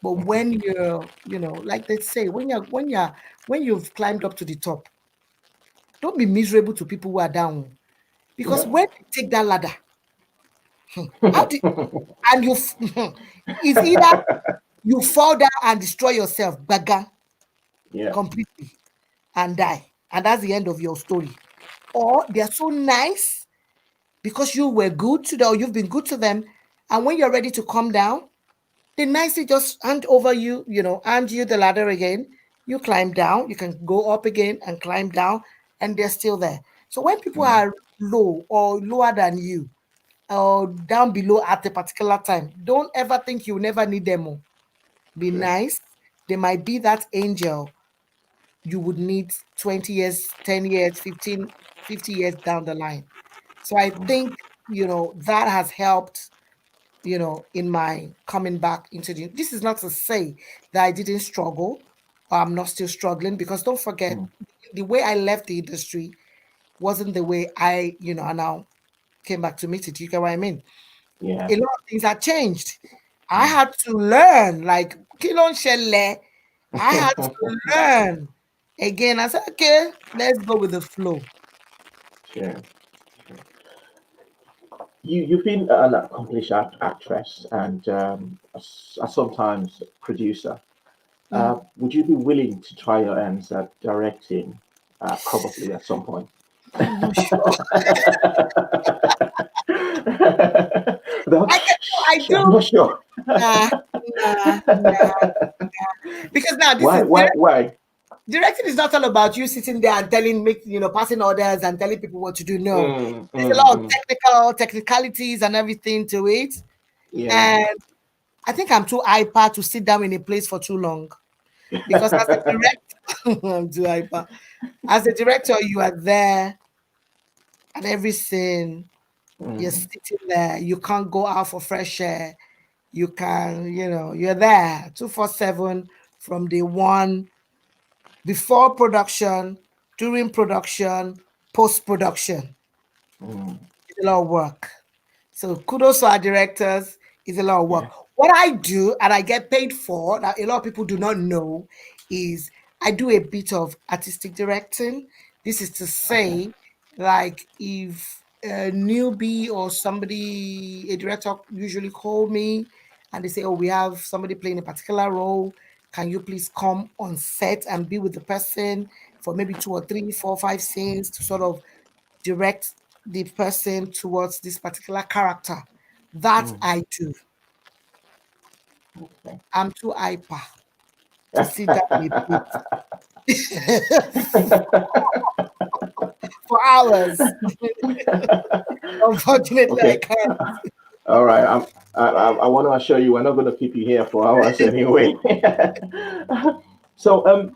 But Mhm. when you're, like they say, when you've climbed up to the top, don't be miserable to people who are down. Because Yeah. when you take that ladder, how do and it's either you fall down and destroy yourself, baga, Yeah. completely and die. And that's the end of your story. Or they're so nice because you were good to them or you've been good to them. And when you're ready to come down, they nicely just hand over you, hand you the ladder again. You climb down, you can go up again and climb down, and they're still there. So when people Mm. are low or lower than you, or down below at a particular time, don't ever think you never need them. Oh. Be Sure. nice. They might be that angel you would need 20 years, 10 years, 15, 50 years down the line. So I Mm. think, that has helped, in my coming back into this is not to say that I didn't struggle or I'm not still struggling because don't forget Mm. the way I left the industry wasn't the way I now came back to meet it. You get what I mean? Yeah. A lot of things had changed. I Mm. had to learn, like Kilon Shelle. I had to learn again. I said, okay, let's go with the flow. Sure. You've been an accomplished actress and sometimes producer. Mm. Would you be willing to try your hands at directing, probably at some point? I'm not sure. No, I I'm do. not sure. Nah, nah. Because now this Why? is Why? Why? directing is not all about you sitting there and passing orders and telling people what to do. No, Mm, there's a mm, lot of mm. technicalities and everything to it. Yeah. And I think I'm too hyper to sit down in a place for too long. Because as a director, I'm too hyper. As a director, you are there at every scene. You're Mm, sitting there. You can't go out for fresh air. You can, you're there 247 from day one, before production, during production, post production. mm. It's a lot of work. So kudos to our directors. It's a lot of work. Yeah. What I do and I get paid for that a lot of people do not know is I do a bit of artistic directing. This is to Okay. say, like if a newbie or somebody, a director usually call me and they say, oh, we have somebody playing a particular role. Can you please come on set and be with the person for maybe two or three, four, five scenes to sort of direct the person towards this particular character. That Mm, I do. okay. I'm too hyper to sit down in a bit for hours. Unfortunately, I Okay. can't. All right. I want to assure you, we're not going to keep you here for hours anyway. So,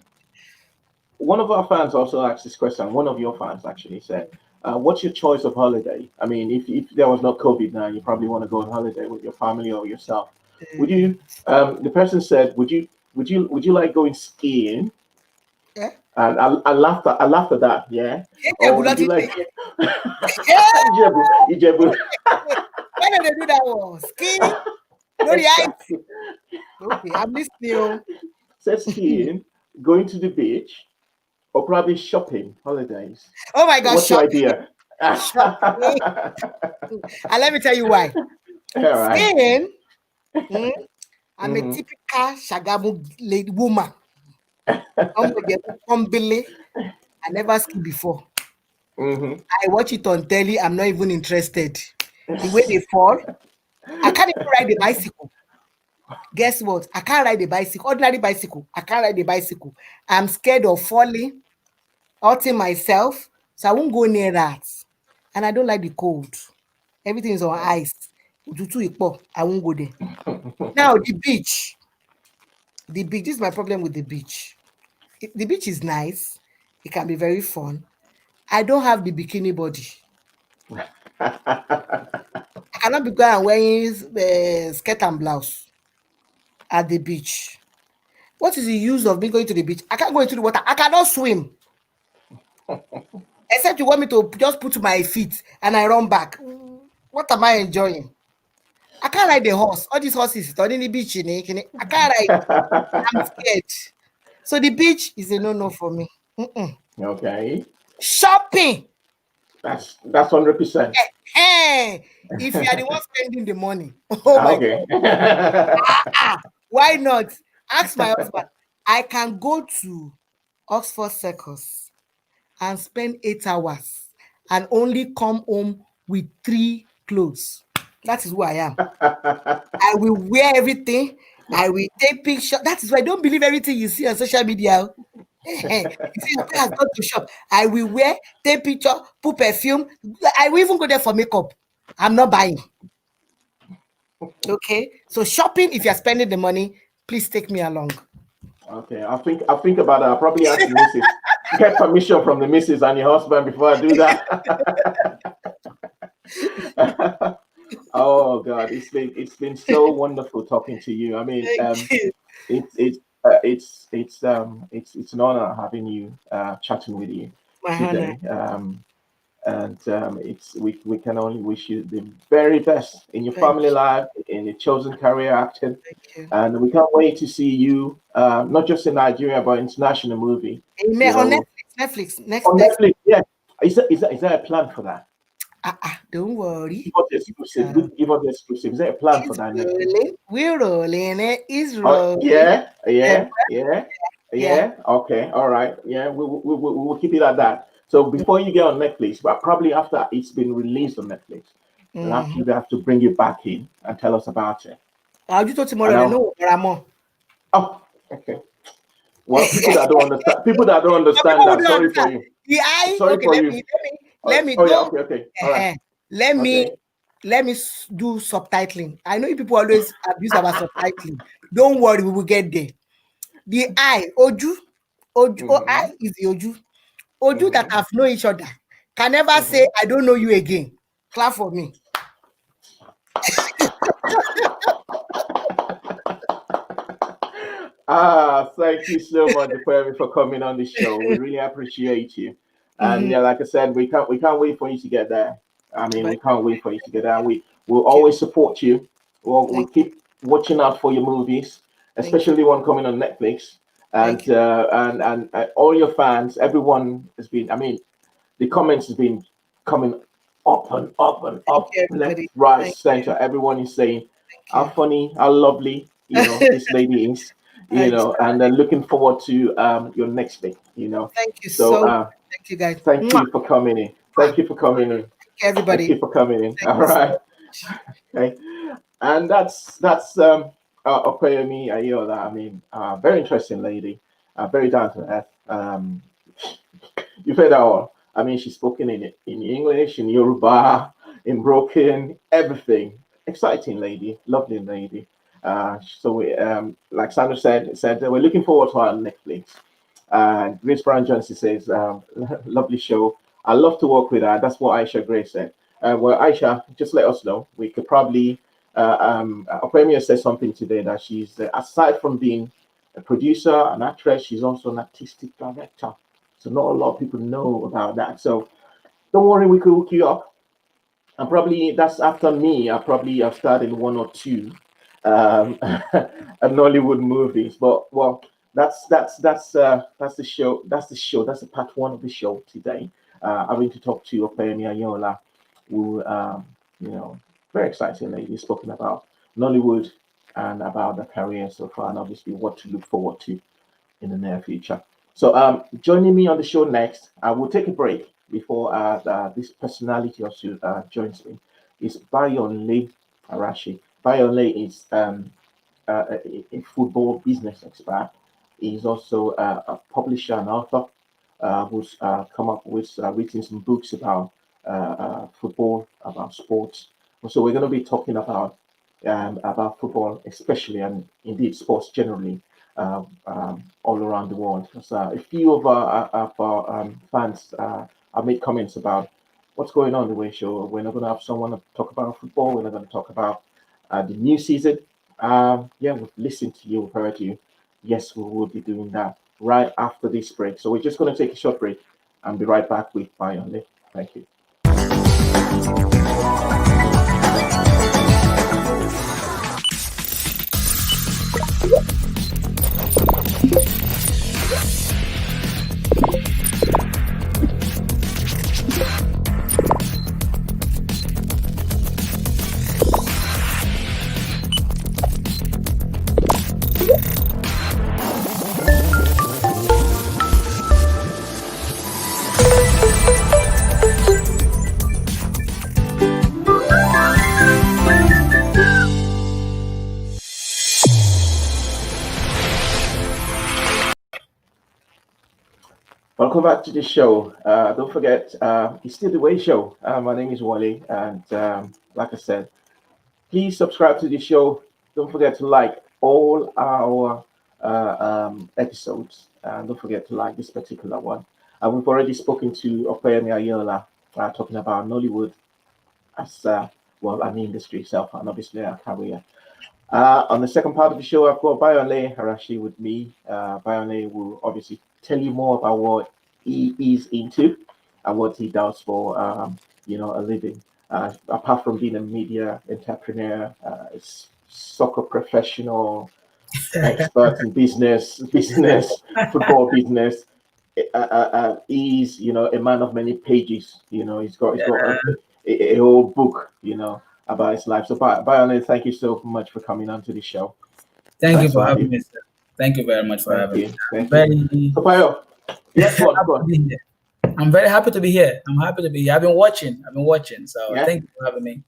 one of our fans also asked this question. One of your fans actually said, "What's your choice of holiday? I mean, if there was no COVID now, you probably want to go on holiday with your family or yourself. Would you?" The person said, "Would you like going skiing?" Yeah. And I laughed. I laughed at that. Yeah. Yeah, Or would you like yeah. Ijebu? Ijebu. Why don't they do that one? Ski? No, the ice. Exactly. Okay, I'm listening. Said skiing, going to the beach, or probably shopping, holidays. Oh my gosh, What's your shopping. idea? All Shopping. And let me tell you why. right. Skiing, I'm a Mm-hmm. typical Shagamu lady woman. I never ski before. Mm-hmm. I watch it on telly. I'm not even interested. The way they fall, I can't even ride a bicycle. Guess what? I can't ride a bicycle, ordinary bicycle. I can't ride a bicycle. I'm scared of falling, hurting myself. So I won't go near that. And I don't like the cold. Everything is on ice. I won't go there. Now, the beach. The beach. This is my problem with the beach. The beach is nice. It can be very fun. I don't have the bikini body. I cannot be going and wearing skirt and blouse at the beach. What is the use of me going to the beach? I can't go into the water. I cannot swim. Except you want me to just put my feet and I run back. What am I enjoying? I can't ride the horse. All these horses turning the beach. I can't ride. I'm scared. So the beach is a no-no for me. Okay. Shopping. That's 100%. Hey, if you are the one spending the money, oh my Okay. God, why not? Ask my husband. I can go to Oxford Circus and spend 8 hours and only come home with 3 clothes. That is who I am. I will wear everything. I will take pictures. That is why I don't believe everything you see on social media. You see, your friend has gone to shop. I will wear, take picture, put perfume. I will even go there for makeup. I'm not buying. Okay. So shopping, if you're spending the money, please take me along. Okay. I'll think about it. I'll probably ask the missus. Get permission from the missus and your husband before I do that. Oh God, it's been so wonderful talking to you. I mean, Thank you. it's an honor having you chatting with you My honor. today. And it's we can only wish you the very best in your Thank family life, in your chosen career acting, you. and we can't wait to see you not just in Nigeria but international movie. Amen. You On know, Netflix. on Next. Netflix. Yeah, is there a plan for that? Don't worry. Give us the exclusive. Give us the exclusive. Is there a plan for It's that Netflix? rolling. We're rolling. It's Oh, rolling. yeah, Yeah. yeah, yeah, Yeah. yeah. Okay, all right. Yeah, we'll keep it at that. So before you get on Netflix, but probably after it's been released on Netflix, we'll have to bring you back in and tell us about it. I'll do it tomorrow. And They I'll, know what I'm on. oh, okay. Well, people that don't understand People that. would Sorry for understand. you. The eye. Sorry Okay, for let you. me let me let me Oh yeah. don't. Okay. Okay. All right. Let me Okay. do subtitling. I know you people always abuse our subtitling. Don't worry, we will get there. The eye, Oju, Mm-hmm. eye is the Oju that Mm-hmm. have known each other can never say Mm-hmm. I don't know you again. Clap for me. Thank you so much, Opeyemi, for coming on the show. We really appreciate you. And yeah, like I said, we can't wait for you to get there. I mean, But we can't wait for you to get there. We will thank you. always support you. We'll Thank, keep watching out for your movies, thank you. especially one coming on Netflix. Thank And you. all your fans, everyone has been. I mean, the comments has been coming up and up and Thank up, you, left, everybody. right, Thank center. Everyone is saying how you. funny, how lovely, this lady is, Thank and then looking forward to your next thing. thank you So so much. Thank you, guys. thank Mwah. you for coming in. Thank you for coming in. Thank you, Thank everybody. you for coming in. Thank All you so right. much. Okay. And that's Opeyemi Aiyeola. I mean, very interesting lady, very down to earth. You've heard her all. I mean, she's spoken in English, in Yoruba, in broken, everything. Exciting lady, lovely lady. So we, like Sandra said that we're looking forward to her on Netflix. Grace Brown Johnson says, lovely show. I love to work with her. That's what Aisha Grace said. Well, Aisha, just let us know. We could probably, Opeyemi said something today that she's, aside from being a producer, an actress, she's also an artistic director. So not a lot of people know about that. So don't worry, we could hook you up. And probably that's after me. I probably have started one or two Nollywood movies. But well, that's the show. That's the show. That's the part one of the show today. I'm going to talk to Opeyemi Aiyeola, who you know, very exciting lady, spoken about Nollywood and about the career so far, and obviously what to look forward to in the near future. So joining me on the show next, I will take a break before this personality also joins me. Is Bayonle Arashi. Bayonle is a football business expert. He's also a publisher and author who's come up with written some books about football, about sports. So we're going to be talking about football, especially, and indeed sports generally, all around the world. So a few of our fans have made comments about what's going on in the way show. We're not going to have someone to talk about football. We're not going to talk about the new season. Yeah, we've listened to you, we've heard you. Yes, we will be doing that right after this break. So we're just going to take a short break and be right back with Bayonle. Thank you. Welcome back to the show. Don't forget, it's still the Way Show. My name is Wole, and like I said, please subscribe to the show. Don't forget to like all our episodes, and don't forget to like this particular one. We've already spoken to Opeyemi Aiyeola, talking about Nollywood as well, an industry itself, and obviously our career. On the second part of the show, I've got Bayonle Arashi with me. Bayonle will obviously tell you more about what he is into and what he does for, a living. Apart from being a media entrepreneur, soccer professional, expert in business, football business. He's, a man of many pages. He's got a whole book, about his life. So, Bayonle, thank you so much for coming on to the show. Thank you for having me, sir. Thank you very much for having me. Thank you. So, Bayo, yes, go on. I'm very happy to be here. I'm happy to be here. I've been watching. So, thank you for having me.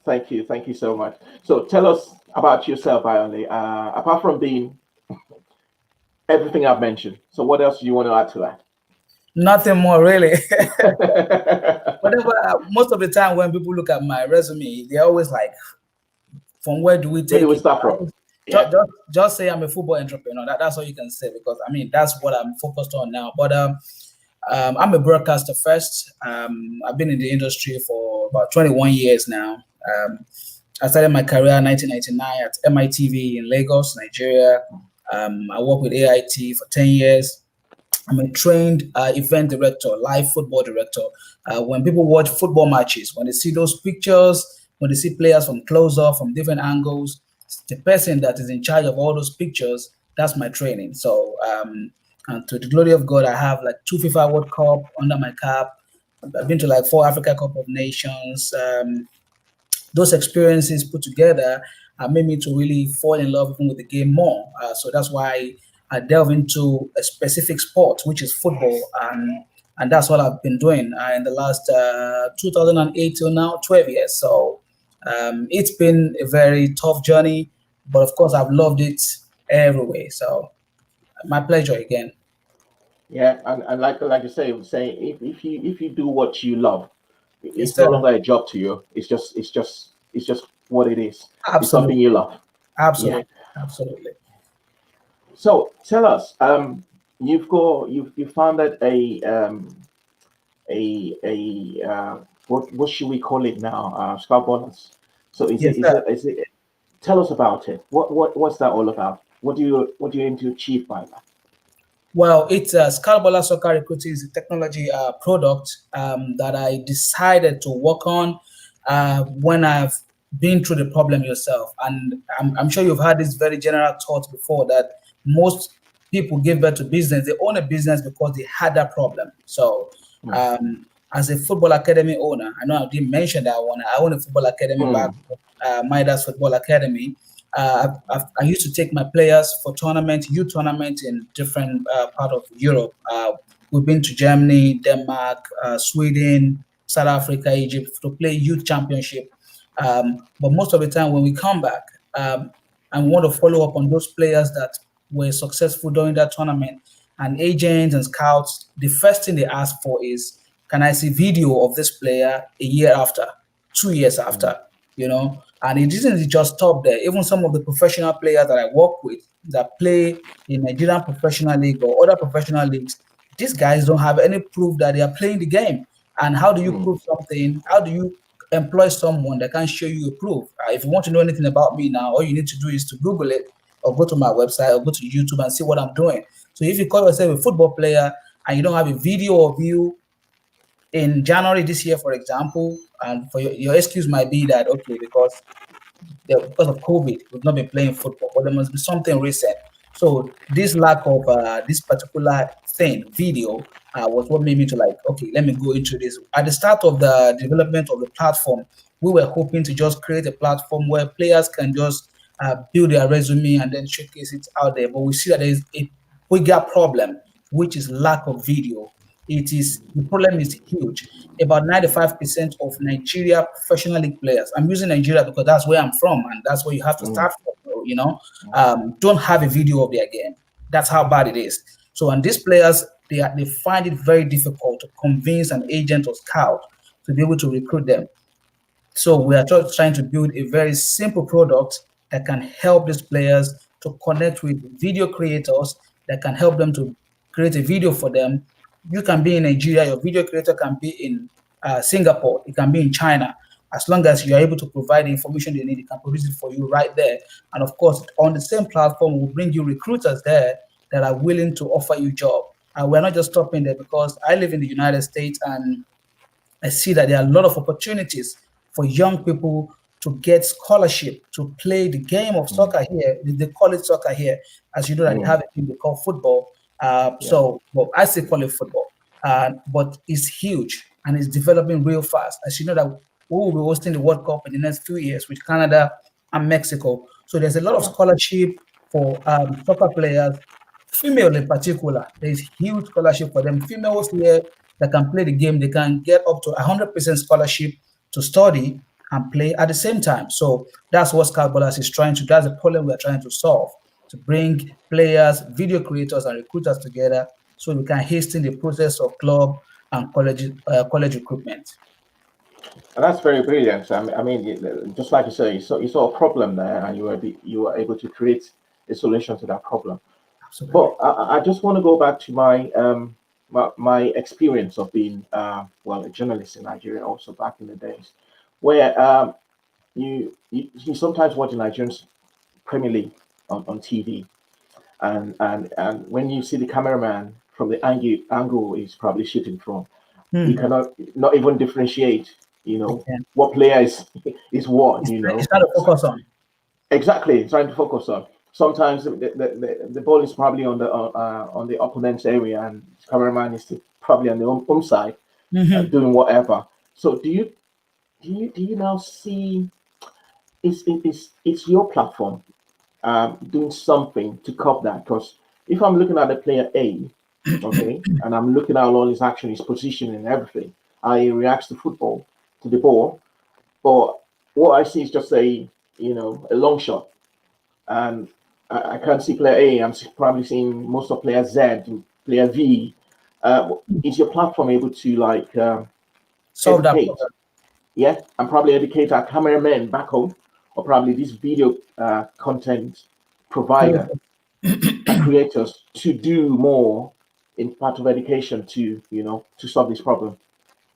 Thank you. Thank you so much. So, tell us about yourself, Bayonle. Apart from being everything I've mentioned, so what else do you want to add to that? Nothing more, really. Most of the time when people look at my resume, they're always like, from where do we take it? Start from? Just say I'm a football entrepreneur. That's all you can say, because that's what I'm focused on now. But I'm a broadcaster first. I've been in the industry for about 21 years now. I started my career in 1999 at MITV in Lagos, Nigeria. I worked with AIT for 10 years. I'm a trained event director, live football director. When people watch football matches, when they see those pictures, when they see players from close up, from different angles, the person that is in charge of all those pictures, that's my training. So, and to the glory of God, I have like 2 FIFA World Cup under my cap. I've been to like 4 Africa Cup of Nations. Those experiences put together made me to really fall in love with the game more. So that's why I delve into a specific sport, which is football, and that's what I've been doing in the last 2008 till now, 12 years. So it's been a very tough journey, but of course I've loved it every way. So my pleasure again. Yeah, and like you say, if you do what you love, it's no longer a job to you. It's just what it is. Absolutely. It's something you love. Absolutely. Yeah. Absolutely. So tell us, you founded what should we call it now? Scout Ballers. So Yes, sir. is it? Tell us about it. What's that all about? What do you aim to achieve by that? Well, it's Scalbola Soccer Recruiting is a technology product that I decided to work on when I've been through the problem yourself. And I'm sure you've had this very general thought before that most people give birth to business. They own a business because they had that problem. So as a football academy owner, I know I didn't mention that one. I own a football academy back, Midas Football Academy. I used to take my players for tournament, youth tournament in different part of Europe. We've been to Germany, Denmark, Sweden, South Africa, Egypt to play youth championship. But most of the time when we come back and want to follow up on those players that were successful during that tournament, and agents and scouts, the first thing they ask for is, can I see video of this player a year after, 2 years after, you know? And it didn't just stop there. Even some of the professional players that I work with that play in Nigerian professional league or other professional leagues, these guys don't have any proof that they are playing the game. And how do you prove something? How do you employ someone that can show you a proof? If you want to know anything about me now, all you need to do is to Google it or go to my website or go to YouTube and see what I'm doing. So if you call yourself a football player and you don't have a video of you in January this year, for example, and for your excuse might be that, okay, because of COVID, we've not been playing football, but there must be something recent. So this lack of this particular thing, video, was what made me to like, okay, let me go into this. At the start of the development of the platform, we were hoping to just create a platform where players can just build their resume and then showcase it out there. But we see that there is a bigger problem, which is lack of video. The problem is huge. About 95% of Nigeria professional league players, I'm using Nigeria because that's where I'm from and that's where you have to start from, you know, don't have a video of their game. That's how bad it is. So, and these players, they find it very difficult to convince an agent or scout to be able to recruit them. So we are trying to build a very simple product that can help these players to connect with video creators that can help them to create a video for them. You can be in Nigeria, your video creator can be in Singapore, it can be in China. As long as you are able to provide the information they need, it can produce it for you right there. And of course, on the same platform, we'll bring you recruiters there that are willing to offer you a job. And we're not just stopping there because I live in the United States and I see that there are a lot of opportunities for young people to get scholarship to play the game of soccer here. They call it soccer here. As you know, that they have a thing they call football. So well, I say call it football, but it's huge and it's developing real fast. As you know that we will be hosting the World Cup in the next few years with Canada and Mexico. So there's a lot of scholarship for soccer players, female in particular. There's huge scholarship for them. Females here that can play the game, they can get up to 100% scholarship to study and play at the same time. So that's what Scout Ballers is trying to. That's the problem we're trying to solve, to bring players, video creators, and recruiters together so we can hasten the process of club and college recruitment. And that's very brilliant. I mean, just like you say, you saw a problem there, and you were able to create a solution to that problem. Absolutely. But I just want to go back to my experience of being a journalist in Nigeria, also back in the days, where you sometimes watch the Nigerian Premier League on TV, and when you see the cameraman from the angle he's probably shooting from, you cannot not even differentiate, what player is what, It's trying to focus on. Exactly, trying to focus on. Sometimes the ball is probably on the opponent's area, and the cameraman is probably on the home side, doing whatever. So do you now see it's your platform doing something to cop that? Because if I'm looking at the player A, okay, and I'm looking at all his action, his position, and everything, how he reacts to the ball, but what I see is just a long shot, and I can't see player A. I'm probably seeing most of player Z and player V. Is your platform able to solve that educate? problem? Yeah, and probably educate our cameramen back home, or probably this video content provider, and creators to do more in part of education to, to solve this problem?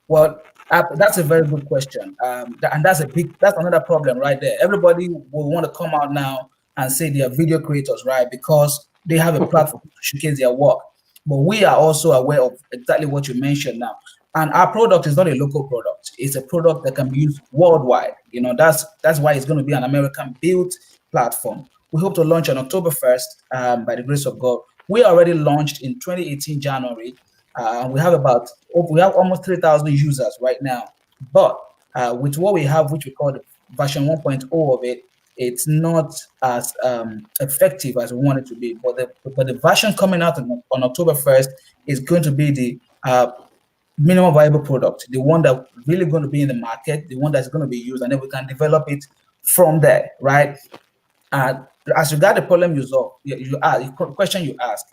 Well, that's a very good question, and that's another problem right there. Everybody will want to come out now and say they are video creators, right? Because they have a platform to showcase their work. But we are also aware of exactly what you mentioned now. And our product is not a local product; it's a product that can be used worldwide. That's why it's going to be an American-built platform. We hope to launch on October 1st, by the grace of God. We already launched in 2018 January. We have almost 3,000 users right now. But with what we have, which we call the version 1.0 of it, it's not as effective as we want it to be. But the version coming out on October 1st is going to be the minimum viable product, the one that really going to be in the market, the one that's going to be used, and then we can develop it from there, right? As regard the problem the question you asked,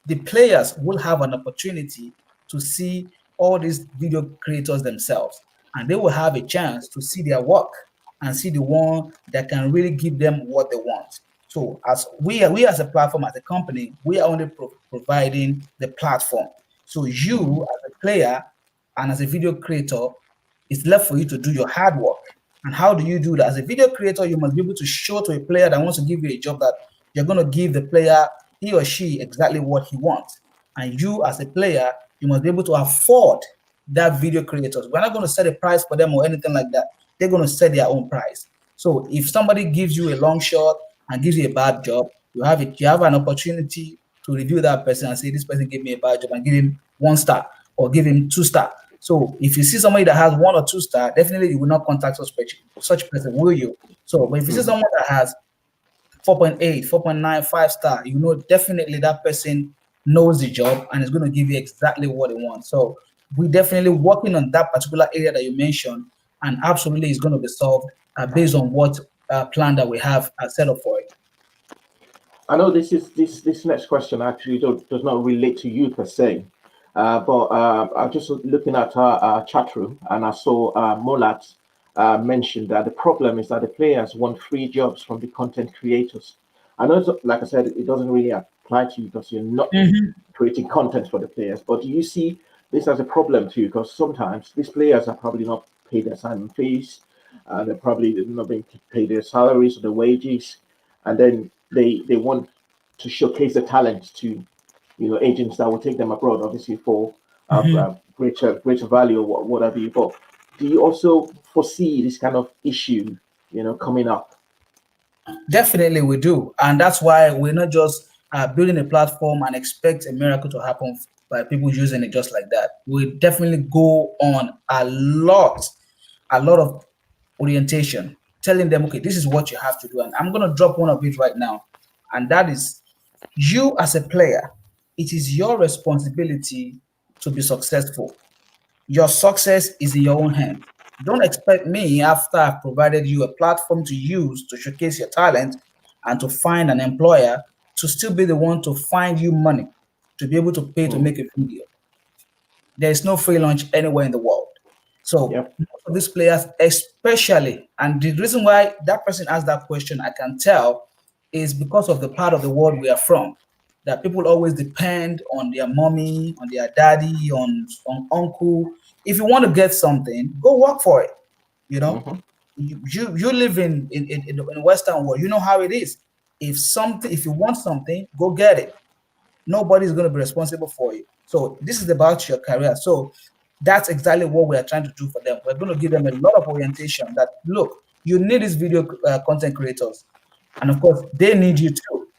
the players will have an opportunity to see all these video creators themselves, and they will have a chance to see their work and see the one that can really give them what they want. So as we as a platform, as a company, we are only providing the platform. So you as a player and as a video creator, it's left for you to do your hard work. And how do you do that? As a video creator, you must be able to show to a player that wants to give you a job that you're going to give the player, he or she, exactly what he wants. And you as a player, you must be able to afford that video creators. We're not going to set a price for them or anything like that. They're going to set their own price. So if somebody gives you a long shot and gives you a bad job, you have an opportunity to review that person and say, this person gave me a bad job, and give him 1 star or give him 2 star. So if you see somebody that has 1 or 2 star, definitely you will not contact such person, will you? So but if you see someone that has 4.8, 4.9, 5 star, you know definitely that person knows the job and is going to give you exactly what they want. So we're definitely working on that particular area that you mentioned, and absolutely it's going to be solved based on what plan that we have set up for it. I know this next question actually does not relate to you per se, but I'm just looking at our chat room, and I saw Molat mentioned that the problem is that the players want free jobs from the content creators. I know, like I said, it doesn't really apply to you because you're not creating content for the players, but do you see this as a problem too? Because sometimes these players are probably not paid their assignment fees, they're probably not being paid their salaries or their wages, and then they want to showcase the talent to agents that will take them abroad, obviously for greater value or whatever you got. Do you also foresee this kind of issue coming up? Definitely we do, and that's why we're not just building a platform and expect a miracle to happen by people using it just like that. We definitely go on a lot of orientation, telling them, okay, this is what you have to do. And I'm going to drop one of it right now. And that is, you as a player, it is your responsibility to be successful. Your success is in your own hands. Don't expect me, after I've provided you a platform to use to showcase your talent and to find an employer, to still be the one to find you money to be able to pay to make a video. There is no free lunch anywhere in the world. So most of these players, especially, and the reason why that person asked that question, I can tell, is because of the part of the world we are from. That people always depend on their mommy, on their daddy, on uncle. If you want to get something, go work for it. You know, you live in the Western world. You know how it is. If you want something, go get it. Nobody's going to be responsible for you. So this is about your career. So that's exactly what we are trying to do for them. We're going to give them a lot of orientation that, look, you need these video content creators. And of course, they need you too.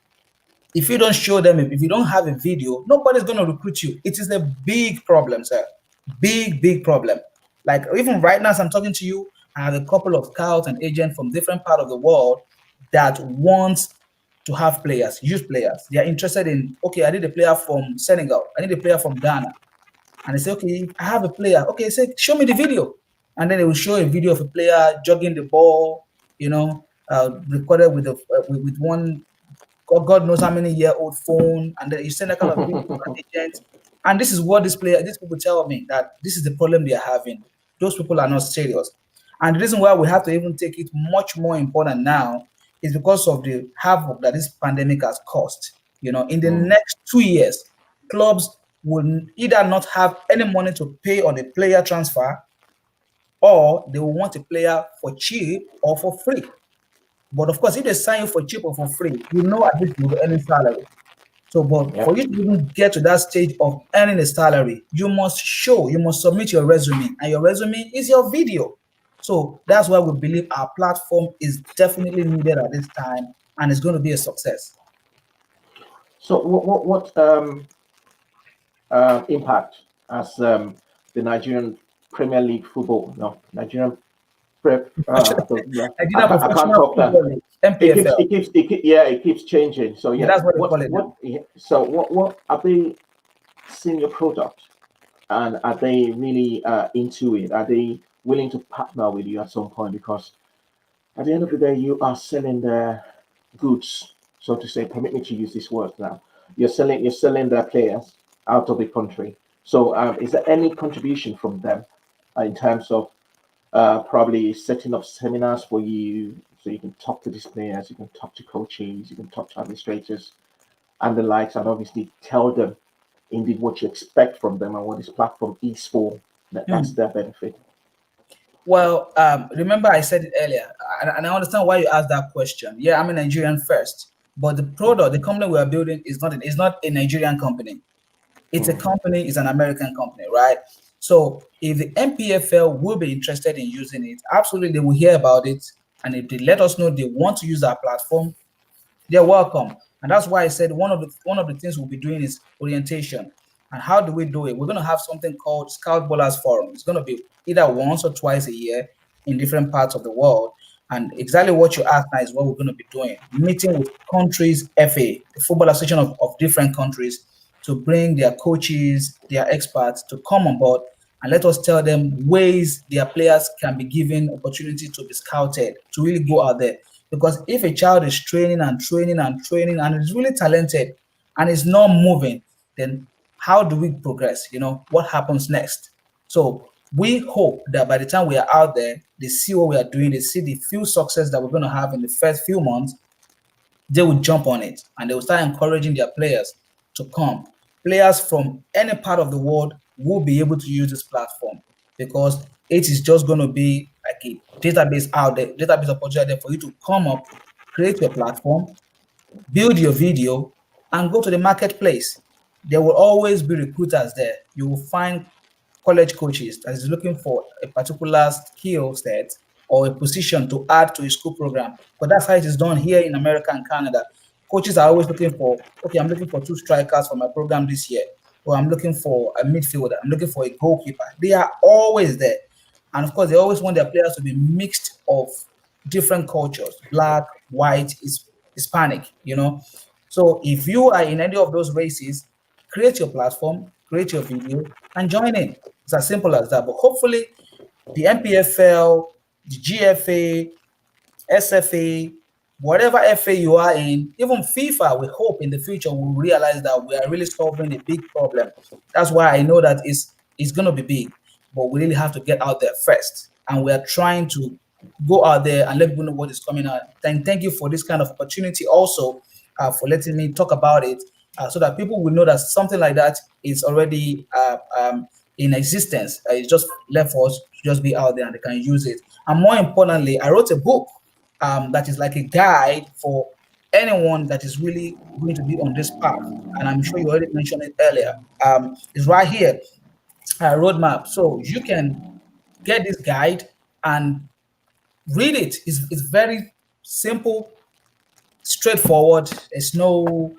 If you don't show them, if you don't have a video, nobody's going to recruit you. It is a big problem, sir. Big problem. Like even right now, as I'm talking to you, I have a couple of scouts and agents from different parts of the world that want to have players, use players. They are interested in, okay, I need a player from Senegal. I need a player from Ghana. And they say, okay, I have a player. Okay, say, show me the video. And then they will show a video of a player jogging the ball, recorded with one, God knows how many year old phone. And then you send that kind of video to an agent. And this is what these people tell me, that this is the problem they are having. Those people are not serious. And the reason why we have to even take it much more important now is because of the havoc that this pandemic has caused. You know, in the next 2 years, clubs will either not have any money to pay on a player transfer, or they will want a player for cheap or for free. But of course, if they sign you for cheap or for free, you know at least you'll be earning salary. So, but Yeah. for you to even get to that stage of earning a salary, you must submit your resume, and your resume is your video. So that's why we believe our platform is definitely needed at this time, and it's going to be a success. So what impact has the Nigerian Premier League football, no, Nigerian prep, Nigeria I can't Professional talk that. Football League, MPFL. Yeah, it keeps changing. So Yeah, yeah, that's what they call it now. what are they seeing your product, and are they really into it? Are they willing to partner with you at some point? Because at the end of the day, you are selling their goods, so to say. Permit me to use this word now. You're selling their players out of the country. So, is there any contribution from them in terms of probably setting up seminars for you, so you can talk to these players, you can talk to coaches, you can talk to administrators and the likes, and obviously tell them indeed what you expect from them and what this platform is for. That's their benefit. Well, remember I said it earlier, and I understand why you asked that question. Yeah, I'm a Nigerian first, but the product, the company we are building is not a Nigerian company. It's a company, it's an American company, right? So if the MPFL will be interested in using it, absolutely they will hear about it. And if they let us know they want to use our platform, they're welcome. And that's why I said one of the things we'll be doing is orientation. And how do we do it? We're going to have something called Scout Bowlers Forum. It's going to be either once or twice a year in different parts of the world. And exactly what you asked now is what we're going to be doing. Meeting with countries FA, the Football Association of different countries, to bring their coaches, their experts to come on board and let us tell them ways their players can be given opportunity to be scouted, to really go out there. Because if a child is training and training and training and is really talented and is not moving, then how do we progress? You know, what happens next? So we hope that by the time we are out there, they see what we are doing, they see the few success that we're going to have in the first few months, they will jump on it and they will start encouraging their players to come. Players from any part of the world will be able to use this platform because it is just going to be like a database out there, database opportunity there for you to come up, create your platform, build your video, and go to the marketplace. There will always be recruiters there. You will find college coaches that is looking for a particular skill set or a position to add to a school program. But that's how it is done here in America and Canada. Coaches are always looking for, okay, I'm looking for 2 strikers for my program this year, or I'm looking for a midfielder, I'm looking for a goalkeeper. They are always there. And of course, they always want their players to be mixed of different cultures, black, white, Hispanic, you know. So if you are in any of those races, create your platform, create your video, and join in. It's as simple as that. But hopefully, the MPFL, the GFA, SFA, whatever FA you are in, even FIFA, we hope in the future will realize that we are really solving a big problem. That's why I know that it's going to be big, but we really have to get out there first. And we are trying to go out there and let people know what is coming out. Thank you for this kind of opportunity also, for letting me talk about it, so that people will know that something like that is already in existence. It's just left for us to just be out there and they can use it. And more importantly, I wrote a book that is like a guide for anyone that is really going to be on this path. And I'm sure you already mentioned it earlier. It's right here, a roadmap. So you can get this guide and read it. It's very simple, straightforward. There's no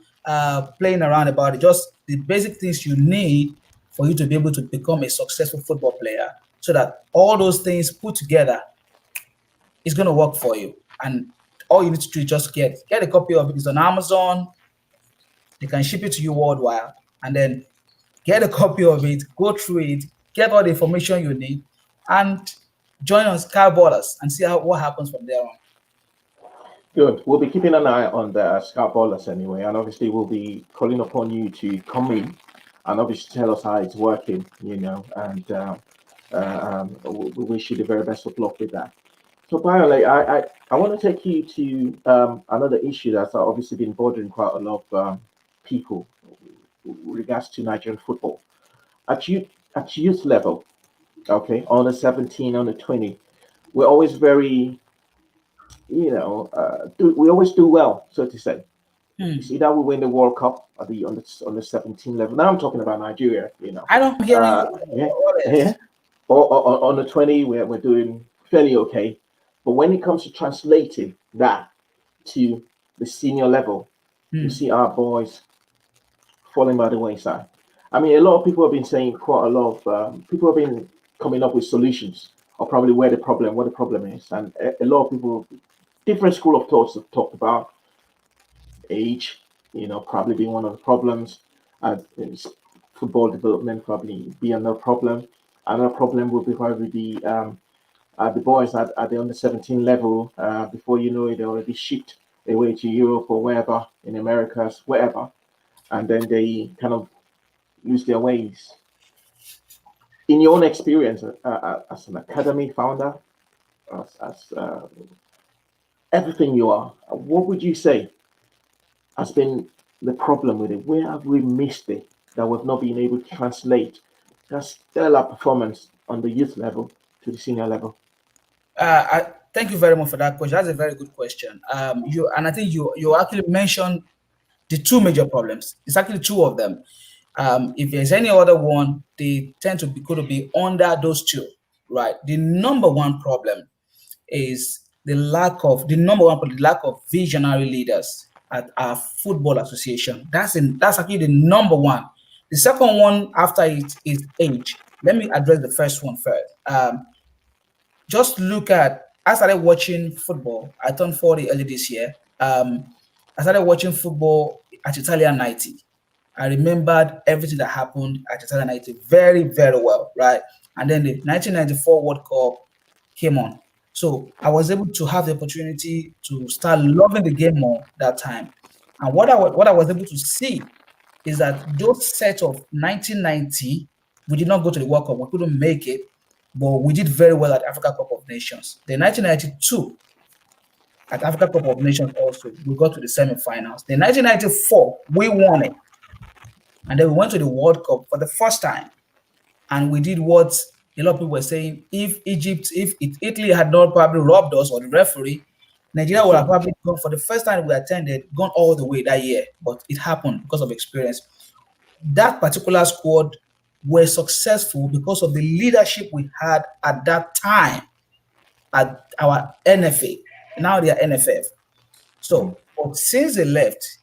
playing around about it. Just the basic things you need for you to be able to become a successful football player, so that all those things put together is going to work for you. And all you need to do is just get a copy of it. It's on Amazon. They can ship it to you worldwide, and then get a copy of it, go through it, get all the information you need, and join on Sky Borders and see what happens from there on. Good. We'll be keeping an eye on the Scout Ballers anyway, and obviously we'll be calling upon you to come in and obviously tell us how it's working, you know, and we wish you the very best of luck with that. So, Bayonle, I want to take you to another issue that's obviously been bothering quite a lot of people with regards to Nigerian football. At youth level, okay, on the 17, on the 20, we're always very, we always do well, so to say. You see that we win the World Cup at the on the 17 level. Now I'm talking about Nigeria, I don't hear Yeah, you. yeah. Or on the 20, we're doing fairly okay. But when it comes to translating that to the senior level, you see our boys falling by the wayside. I mean, a lot of people have been saying quite a lot of people have been coming up with solutions or probably what the problem is, and a lot of people, different school of thoughts have talked about age, probably being one of the problems. It's football development probably be another problem. Another problem would be probably the boys at the under 17 level. Before you know it, they're already shipped away to Europe or wherever in Americas, wherever, and then they kind of lose their ways. In your own experience as an academy founder, as everything you are, what would you say has been the problem with it? Where have we missed it that we've not been able to translate that stellar performance on the youth level to the senior level? Thank you very much for that question. That's a very good question. I think you actually mentioned the two major problems. It's actually two of them. If there's any other one, they tend to be could be under those two, right? The number one problem is the lack of visionary leaders at our football association. That's actually the number one. The second one after it is age. Let me address the first one first. Just look at, I started watching football. I turned 40 early this year. I started watching football at Italian 90. I remembered everything that happened at Italian 90 very, very well, right? And then the 1994 World Cup came on. So I was able to have the opportunity to start loving the game more that time. And what I was able to see is that those set of 1990, we did not go to the World Cup. We couldn't make it, but we did very well at Africa Cup of Nations. The 1992 at Africa Cup of Nations also, we got to the semi-finals. The 1994, we won it. And then we went to the World Cup for the first time. And we did what a lot of people were saying, if Italy had not probably robbed us or the referee, Nigeria would have probably gone for the first time we attended, gone all the way that year. But it happened because of experience. That particular squad were successful because of the leadership we had at that time at our NFA. Now they are NFF. So, but since they left,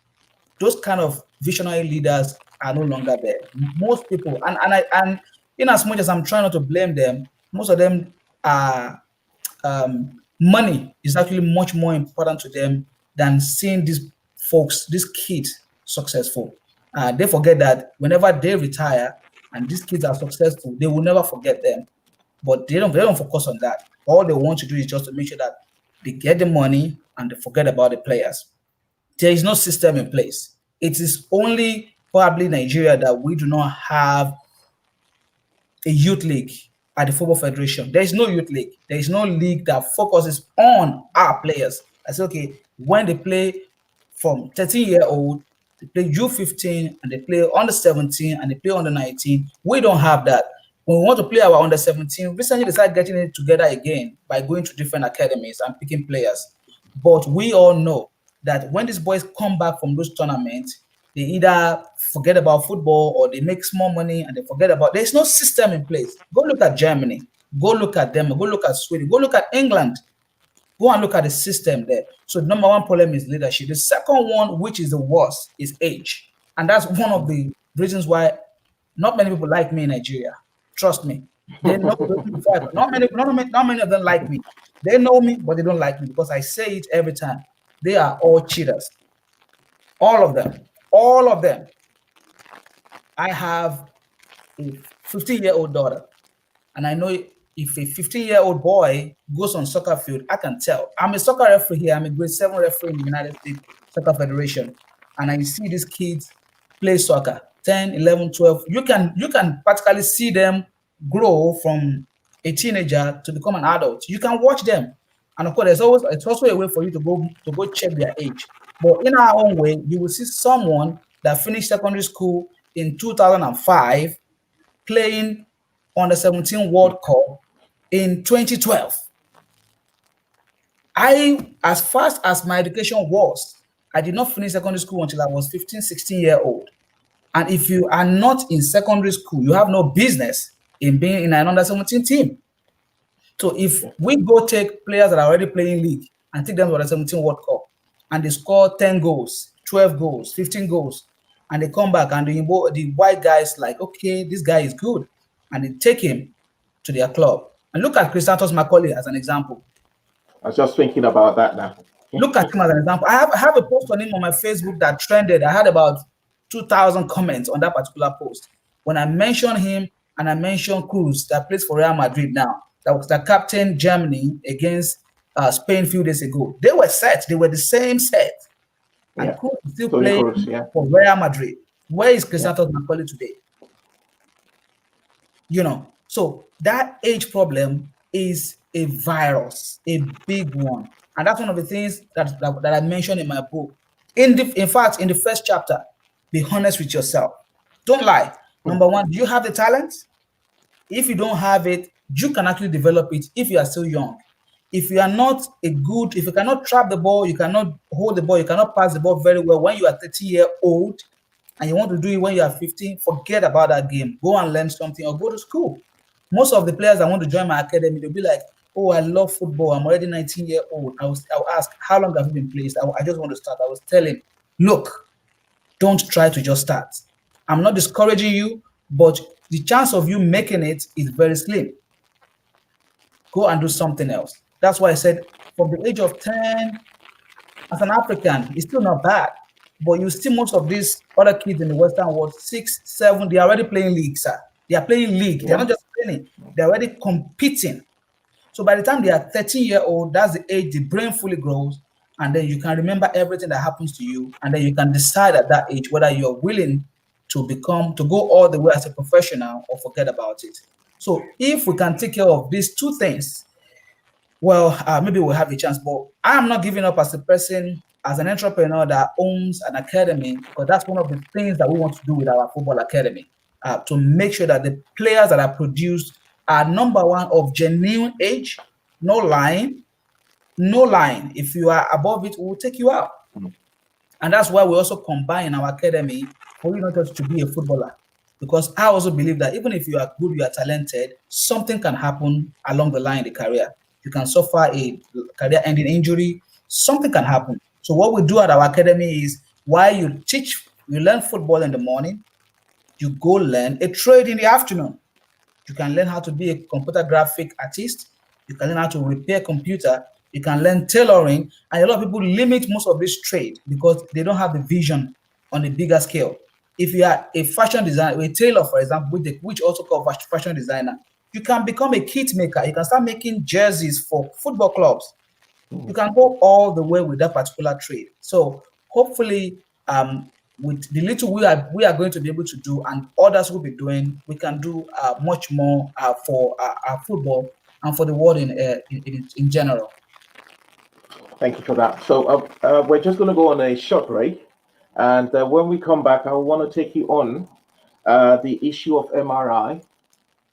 those kind of visionary leaders are no longer there. Most people, and in as much as I'm trying not to blame them, most of them are money is actually much more important to them than seeing these folks, these kids successful. They forget that whenever they retire and these kids are successful, they will never forget them. But they don't focus on that. All they want to do is just to make sure that they get the money and they forget about the players. There is no system in place. It is only probably Nigeria that we do not have a youth league at the Football Federation. There is no youth league. There is no league that focuses on our players. I say, okay, when they play from 13-year-old, they play U15 and they play under 17 and they play under 19. We don't have that. When we want to play our under 17, recently they started getting it together again by going to different academies and picking players. But we all know that when these boys come back from those tournaments, they either forget about football or they make small money and they forget about. There's no system in place. Go look at Germany. Go look at them. Go look at Sweden. Go look at England. Go and look at the system there. So the number one problem is leadership. The second one, which is the worst, is age. And that's one of the reasons why not many people like me in Nigeria. Trust me. They know not many of them like me. They know me, but they don't like me because I say it every time. They are all cheaters. All of them. All of them. I have a 15-year-old daughter, and I know if a 15-year-old boy goes on soccer field, I can tell. I'm a soccer referee here. I'm a grade 7 referee in the United States Soccer Federation, and I see these kids play soccer, 10, 11, 12. You can practically see them grow from a teenager to become an adult. You can watch them, and of course, it's also a way for you to go check their age. But in our own way, you will see someone that finished secondary school in 2005 playing on the 17 World Cup in 2012. As fast as my education was, I did not finish secondary school until I was 15, 16 years old. And if you are not in secondary school, you have no business in being in an under 17 team. So if we go take players that are already playing league and take them to the 17 World Cup and they score 10 goals, 12 goals, 15 goals, and they come back and the white guys like, okay, this guy is good. And they take him to their club. And look at Chrysanthus Macaulay as an example. I was just thinking about that now. Look at him as an example. I have a post on him on my Facebook that trended. I had about 2,000 comments on that particular post. When I mentioned him and I mentioned Cruz that plays for Real Madrid now, that was the captain Germany against Spain a few days ago. They were set. They were the same set. And Cruz is still playing for Real Madrid. Where is Chrysanthus Macaulay today? You know, so that age problem is a virus, a big one. And that's one of the things that I mentioned in my book. In fact, in the first chapter, be honest with yourself. Don't lie. Number one, do you have the talent? If you don't have it, you can actually develop it if you are still young. If you are not if you cannot trap the ball, you cannot hold the ball, you cannot pass the ball very well when you are 30-year-old and you want to do it when you are 15, forget about that game. Go and learn something or go to school. Most of the players that want to join my academy, they'll be like, oh, I love football. I'm already 19-year-old. I'll ask, how long have you been playing? I just want to start. I was telling, look, don't try to just start. I'm not discouraging you, but the chance of you making it is very slim. Go and do something else. That's why I said from the age of 10, as an African, it's still not bad. But you see most of these other kids in the Western world, 6, 7, they're already playing league, sir. They are playing league. They're not just playing. They're already competing. So by the time they are 13-year-old, that's the age the brain fully grows. And then you can remember everything that happens to you. And then you can decide at that age whether you're willing to go all the way as a professional or forget about it. So if we can take care of these two things, well, maybe we'll have a chance. But I'm not giving up as a person, as an entrepreneur that owns an academy, because that's one of the things that we want to do with our football academy, to make sure that the players that are produced are number one of genuine age, no lying. If you are above it, we'll take you out. And that's why we also combine in our academy for you not just to be a footballer. Because I also believe that even if you are good, you are talented, something can happen along the line in the career. You can suffer a career-ending injury, something can happen. So what we do at our academy is while you learn football in the morning, you go learn a trade in the afternoon. You can learn how to be a computer graphic artist. You can learn how to repair computer. You can learn tailoring. And a lot of people limit most of this trade because they don't have the vision on a bigger scale. If you are a fashion designer, a tailor, for example, which also called fashion designer, you can become a kit maker. You can start making jerseys for football clubs. You can go all the way with that particular trade. So hopefully, with the little we are going to be able to do, and others will be doing, we can do much more for our football and for the world in general. Thank you for that. So we're just going to go on a short break, and when we come back, I want to take you on the issue of MRI.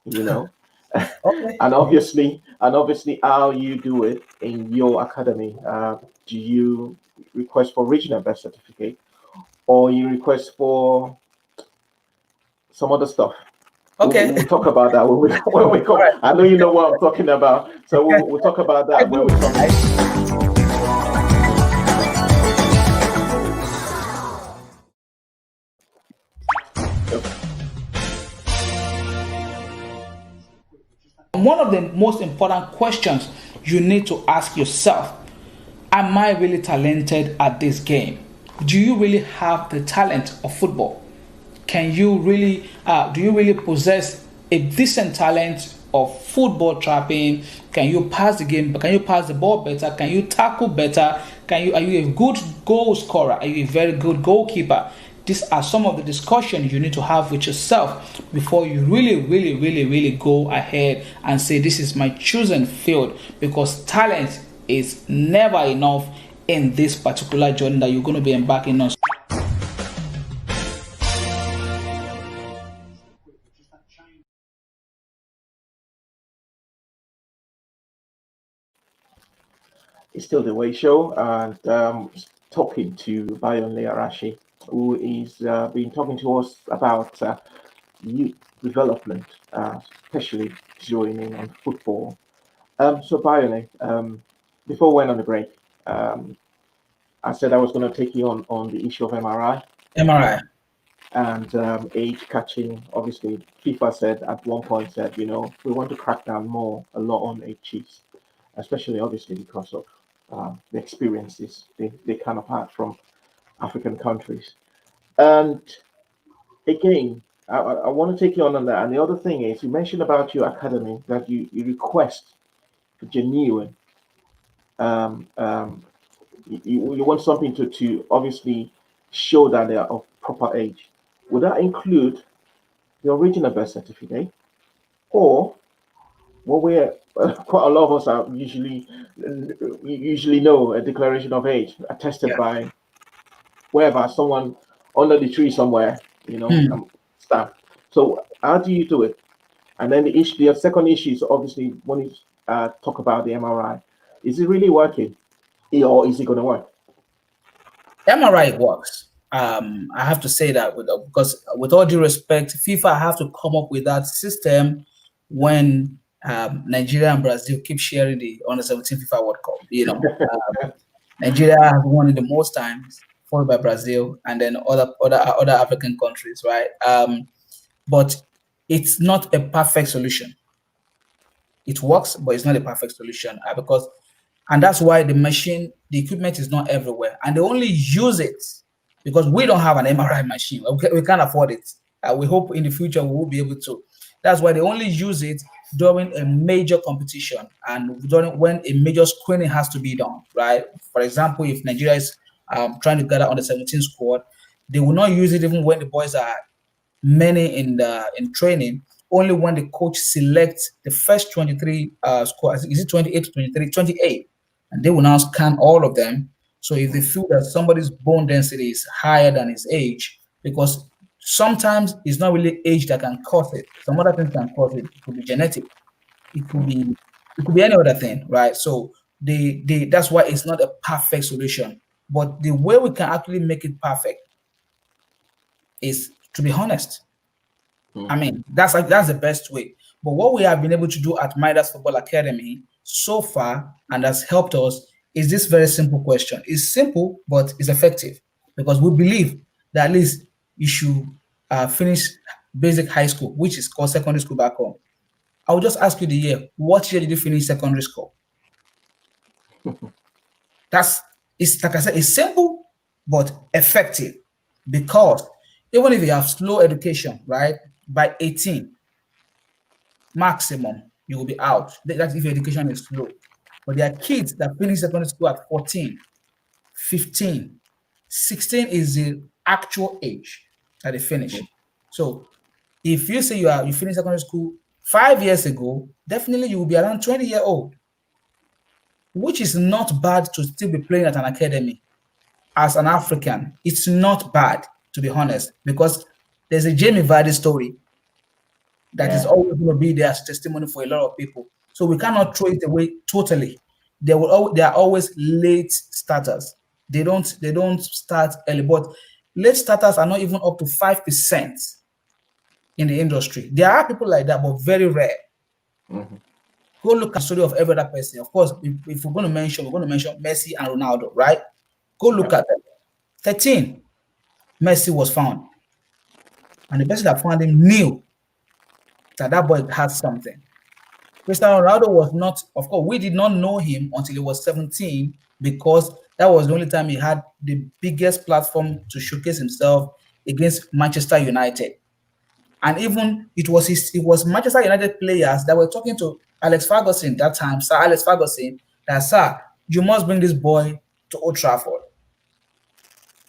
You know. Okay. and obviously how you do it in your academy. Do you request for regional birth certificate, or you request for some other stuff? Okay, we'll talk about that when we come. Right. I know you know what I'm talking about, so we'll talk about that when we come. One of the most important questions you need to ask yourself, am I really talented at this game? Do you really have the talent of football? Can you really, do you really possess a decent talent of football trapping? Can you pass the game? Can you pass the ball better? Can you tackle better? Are you a good goal scorer? Are you a very good goalkeeper? These are some of the discussions you need to have with yourself before you really go ahead and say, this is my chosen field, because talent is never enough in this particular journey that you're going to be embarking on. It's still the Way Show, and talking to Bayonle Arashi, who is been talking to us about youth development, especially zeroing in on football. So Bayonle, before we went on the break, um, I said I was going to take you on the issue of MRI MRI. and age catching. Obviously, FIFA said at one point said, we want to crack down a lot on age cheats, especially obviously because of the experiences they kind of had from African countries. And again, I want to take you on that. And the other thing is, you mentioned about your academy that you request for genuine. Um, um, you want something to obviously show that they are of proper age. Would that include the original birth certificate, or what we're quite a lot of us are usually know a declaration of age attested Yeah. by wherever someone under the tree somewhere, staff. So how do you do it? And then the second issue is obviously when you talk about the MRI, is it really working, or is it going to work? MRI works. I have to say that because with all due respect, FIFA have to come up with that system when Nigeria and Brazil keep sharing the under 17 FIFA World Cup. Nigeria has won it the most times, followed by Brazil, and then other African countries, right? But it's not a perfect solution. It works, but it's not a perfect solution and that's why the equipment is not everywhere, and they only use it because we don't have an MRI machine. We can't afford it. We hope in the future we will be able to. That's why they only use it during a major competition and during when a major screening has to be done, right? For example, if Nigeria is trying to gather on the 17 squad, they will not use it even when the boys are many in training. Only when the coach selects the first 23 squad, is it 28 to 23? 28, and they will now scan all of them. So if they feel that somebody's bone density is higher than his age, because sometimes it's not really age that can cause it. Some other things can cause it. It could be genetic. It could be any other thing, right? So that's why it's not a perfect solution. But the way we can actually make it perfect is to be honest. I mean, that's the best way. But what we have been able to do at Midas Football Academy so far, and has helped us, is this very simple question. It's simple, but it's effective because we believe that at least you should finish basic high school, which is called secondary school back home. I will just ask you the year. What year did you finish secondary school? It's like I said, it's simple but effective because even if you have slow education, right, by 18 maximum, you will be out. That's if your education is slow. But there are kids that finish secondary school at 14, 15, 16 is the actual age that they finish. So if you say you finished secondary school 5 years ago, definitely you will be around 20-year-old, which is not bad to still be playing at an academy. As an African, it's not bad, to be honest, because there's a Jamie Vardy story that is always going to be there as testimony for a lot of people. So we cannot throw it away totally. They are always late starters. They don't start early, but late starters are not even up to 5% in the industry. There are people like that, but very rare. Mm-hmm. Go look at the story of every other person. Of course, if we're going to mention Messi and Ronaldo, right? Go look at them. 13, Messi was found. And the person that found him knew that boy had something. Cristiano Ronaldo was not, of course, we did not know him until he was 17 because that was the only time he had the biggest platform to showcase himself against Manchester United. And even it was Manchester United players that were talking to Alex Ferguson that time, Sir Alex Ferguson, that, sir, you must bring this boy to Old Trafford.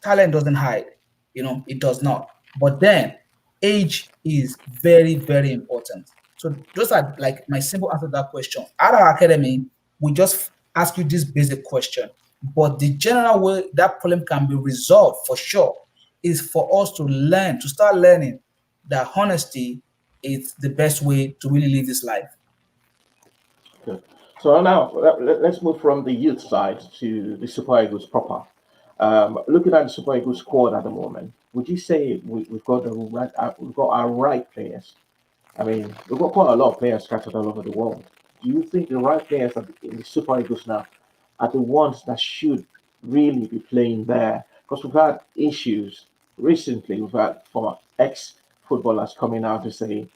Talent doesn't hide, it does not. But then age is very, very important. So those are like my simple answer to that question. At our academy, we just ask you this basic question, but the general way that problem can be resolved for sure is for us to start learning that honesty is the best way to really live this life. Good. So now let's move from the youth side to the Super Eagles proper. Looking at the Super Eagles squad at the moment, would you say we've got the right, we've got our right players? I mean, we've got quite a lot of players scattered all over the world. Do you think the right players in the Super Eagles now are the ones that should really be playing there? Because we've had issues recently. We've had former ex footballers coming out to say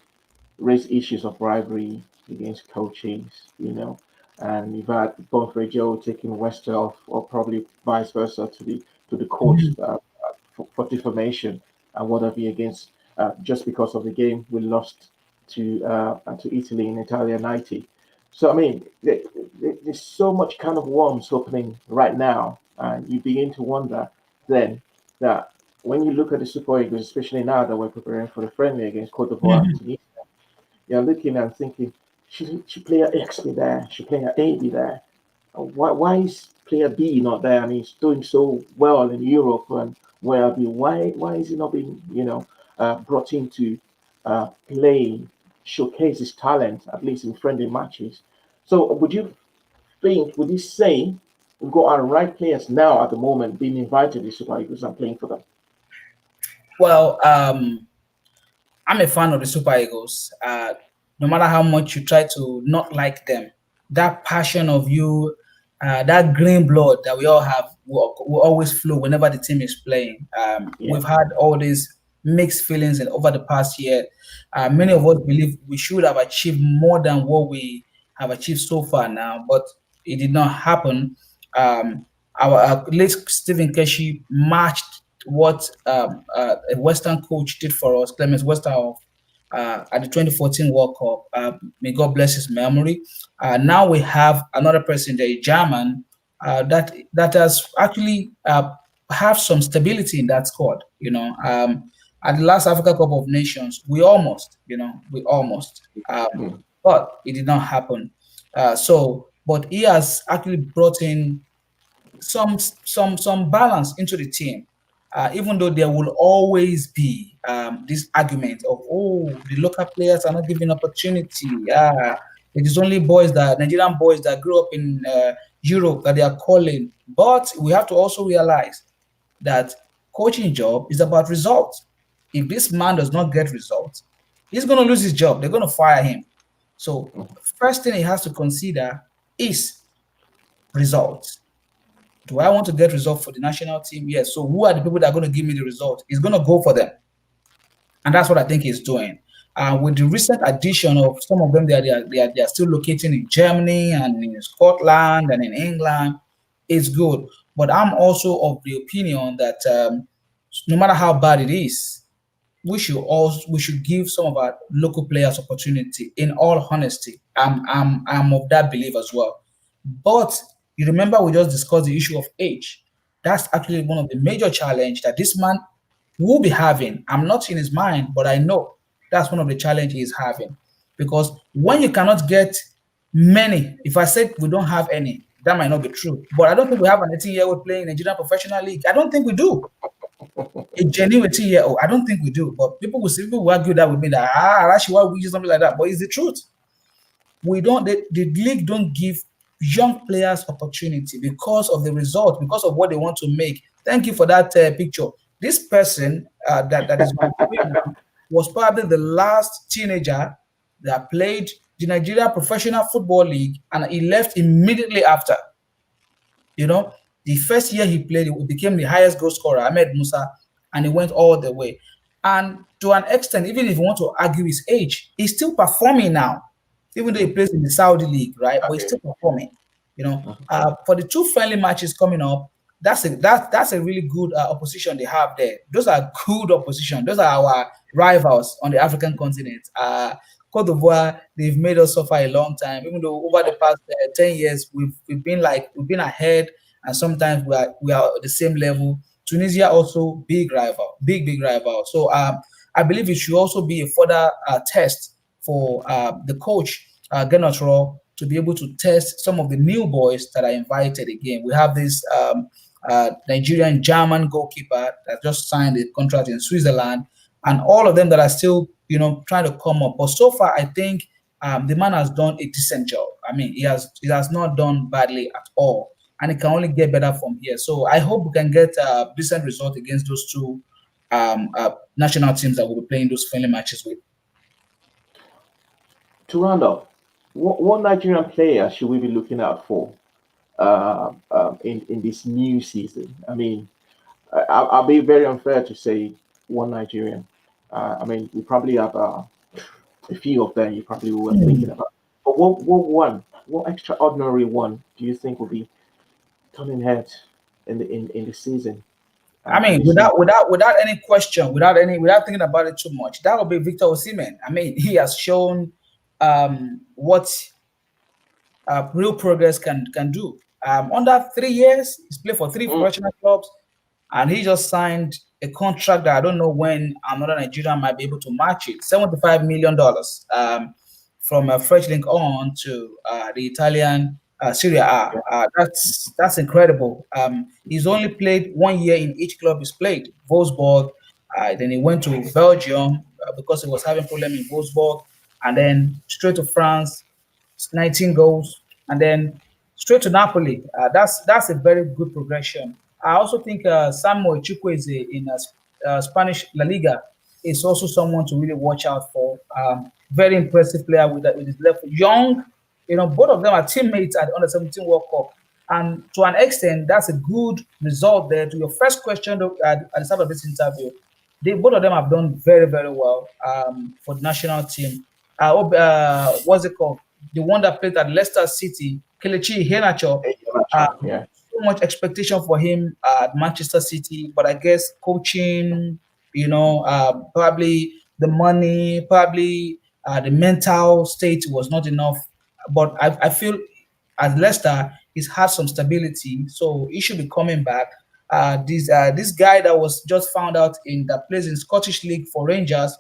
raise issues of bribery against coaches, and you've had both Joe taking West off, or probably vice versa to the coach for defamation and what have you against just because of the game we lost to Italy in Italia '90. So I mean, there's so much kind of worms opening right now, and you begin to wonder then that when you look at the Super Eagles, especially now that we're preparing for the friendly against Cote d'Ivoire, you're looking and thinking, should player X be there? Should player A be there? Why is player B not there? And he's doing so well in Europe and where be? Why is he not being brought in to play, showcase his talent at least in friendly matches? So would you say we've got our right players now at the moment being invited to Super Eagles and playing for them? Well, I'm a fan of the Super Eagles. No matter how much you try to not like them, that passion of you, that green blood that we all have will always flow whenever the team is playing. We've had all these mixed feelings over the past year. Many of us believe we should have achieved more than what we have achieved so far now, but it did not happen. Our late Stephen Keshi matched what a Western coach did for us, Clemens Westerhoff, at the 2014 World Cup. May God bless his memory. Now we have another person, the German, that has actually have some stability in that squad. At the last Africa Cup of Nations, we almost, but it did not happen. But he has actually brought in some balance into the team. Even though there will always be this argument of, the local players are not given opportunity. It is only Nigerian boys that grew up in Europe that they are calling. But we have to also realize that coaching job is about results. If this man does not get results, he's going to lose his job. They're going to fire him. So first thing he has to consider is results. Do I want to get results for the national team? Yes. So who are the people that are going to give me the result? He's going to go for them. And that's what I think he's doing. With the recent addition of some of them, they are still locating in Germany and in Scotland and in England. It's good. But I'm also of the opinion that no matter how bad it is, we should give some of our local players opportunity. In all honesty, I'm of that belief as well. But you remember we just discussed the issue of age. That's actually one of the major challenges that this man will be having. I'm not in his mind, but I know that's one of the challenges he's having. Because when you cannot get many, if I said we don't have any, that might not be true. But I don't think we have an 18-year-old playing in Nigerian professional league. I don't think we do. A genuine 18-year-old, I don't think we do. But people will argue that with me that Arashi, why we use something like that? But it's the truth. We don't. The league don't give young players opportunity because of the result, because of what they want to make. Thank you for that picture. This person that is was probably the last teenager that played the Nigeria Professional Football League, and he left immediately after. The first year he played, he became the highest goal scorer, Ahmed Musa, and he went all the way. And to an extent, even if you want to argue his age, he's still performing now. Even though he plays in the Saudi league, right? But he's still performing. For the two friendly matches coming up, that's a really good opposition they have there. Those are good opposition. Those are our rivals on the African continent. Cote d'Ivoire, they've made us suffer a long time. Even though over the past 10 years we've been ahead, and sometimes we are at the same level. Tunisia also big rival. So I believe it should also be a further test for the coach, Gernot Rohr, to be able to test some of the new boys that are invited again. We have this Nigerian German goalkeeper that just signed a contract in Switzerland, and all of them that are still, trying to come up. But so far, I think the man has done a decent job. I mean, he has not done badly at all, and it can only get better from here. So I hope we can get a decent result against those two national teams that we'll be playing those friendly matches with. To round up, what Nigerian player should we be looking out for in this new season? I mean, I'll be very unfair to say one Nigerian. I mean, we probably have a few of them you probably were thinking about. But what extraordinary one do you think will be turning heads in the season? I mean, without any question, without thinking about it too much, that would be Victor Osimhen. I mean, he has shown what real progress can do. Under 3 years, he's played for three professional clubs, and he just signed a contract that I don't know when another Nigerian might be able to match it. $75 million from a fresh link on to the Italian Serie A. That's incredible. He's only played 1 year in each club he's played. Wolfsburg, then he went to Belgium because he was having problem in Wolfsburg, and then straight to France, 19 goals, and then straight to Napoli. That's a very good progression. I also think Samuel Chukwueze in Spanish La Liga is also someone to really watch out for. Very impressive player with his left foot. Young, both of them are teammates at the Under 17 World Cup. And to an extent, that's a good result there. To your first question at the start of this interview, both of them have done very, very well for the national team. What's it called? The one that played at Leicester City, Kelechi Iheanacho. So much expectation for him at Manchester City, but I guess coaching, probably the money, probably the mental state was not enough. But I feel at Leicester, he's had some stability, so he should be coming back. This guy that was just found out that plays in Scottish League for Rangers,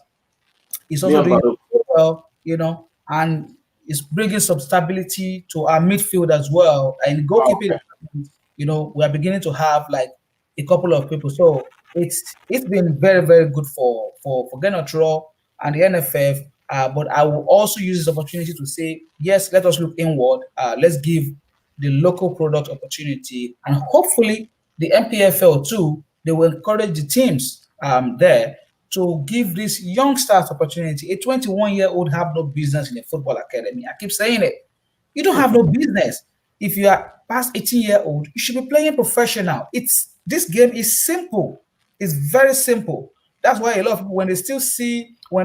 he's also doing well, and is bringing some stability to our midfield as well. And goalkeeping, we are beginning to have like a couple of people. So it's been very, very good for Genotro and the NFF. But I will also use this opportunity to say, yes, let us look inward. Let's give the local product opportunity, and hopefully the MPFL too. They will encourage the teams there to give these youngsters opportunity. A 21-year-old have no business in a football academy. I keep saying it. You don't have no business. If you are past 18-year-old, you should be playing professional. This game is simple. It's very simple. That's why a lot of people, when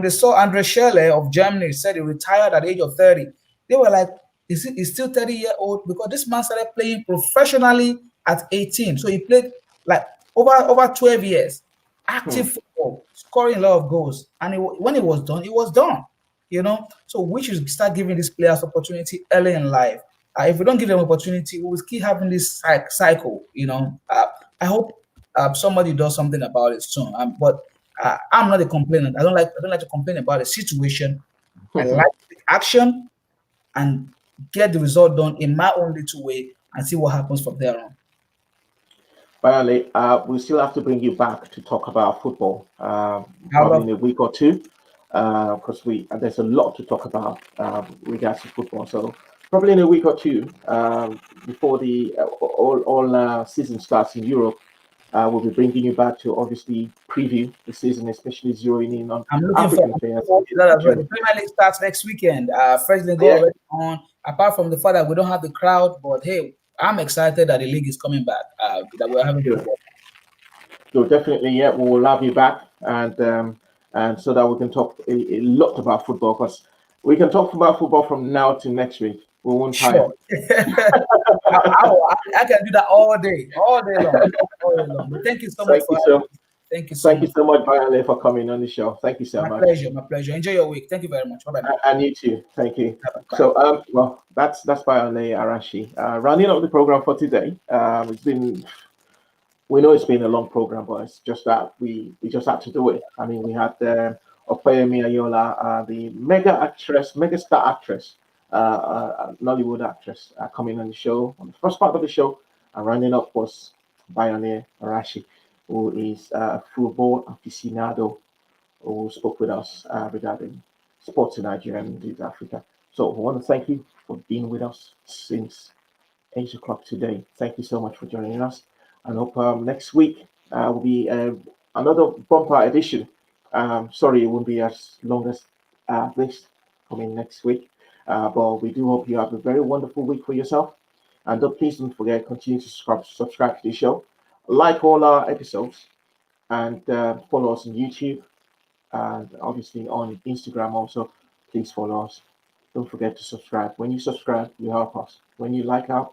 they saw Andre Schürrle of Germany said he retired at the age of 30, they were like, he's still 30-year-old? Because this man started playing professionally at 18. So he played like over 12 years. Active football, scoring a lot of goals. And when it was done, it was done. So we should start giving these players opportunity early in life. If we don't give them opportunity, we will keep having this cycle. I hope somebody does something about it soon. But I'm not a complainant. I don't like to complain about a situation. I like to take action and get the result done in my own little way and see what happens from there on. Finally, we still have to bring you back to talk about football, probably in a week or two, because there's a lot to talk about regards to football. So probably in a week or two, before the all season starts in Europe, we'll be bringing you back to obviously preview the season, especially zeroing in on African players. The Premier League starts next weekend. First League already on. Apart from the fact that we don't have the crowd, but hey, I'm excited that the league is coming back. That we're having football. So definitely, we will have you back, and so that we can talk a lot about football, because we can talk about football from now to next week. We won't tire. I can do that all day long. But thank you so much. Thank you so much, Bayonle, for coming on the show. Thank you so much. My pleasure. Enjoy your week. Thank you very much. Bye-bye. And you too. Thank you. Bye. So, that's Bayonle Arashi. Rounding up the program for today. We know it's been a long program, but it's just that we just had to do it. I mean, we had Opeyemi Aiyeola, the mega star actress, Nollywood actress, coming on the show on the first part of the show, and rounding up was Bayonle Arashi, who is a football aficionado, who spoke with us regarding sports in Nigeria and indeed Africa. So I want to thank you for being with us since 8 o'clock today. Thank you so much for joining us. And hope next week will be another bumper edition. Sorry, it won't be as long as this coming next week. But we do hope you have a very wonderful week for yourself. And please don't forget, continue to subscribe to the show, like all our episodes, and follow us on YouTube and obviously on Instagram also. Please follow us. Don't forget to subscribe. When you subscribe, you help us. When you like our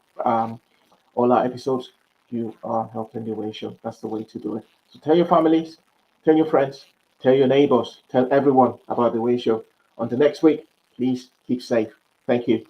all our episodes, you are helping the way show. That's the way to do it. So tell your families, tell your friends, tell your neighbors, tell everyone about the way show. Until next week, please keep safe. Thank you.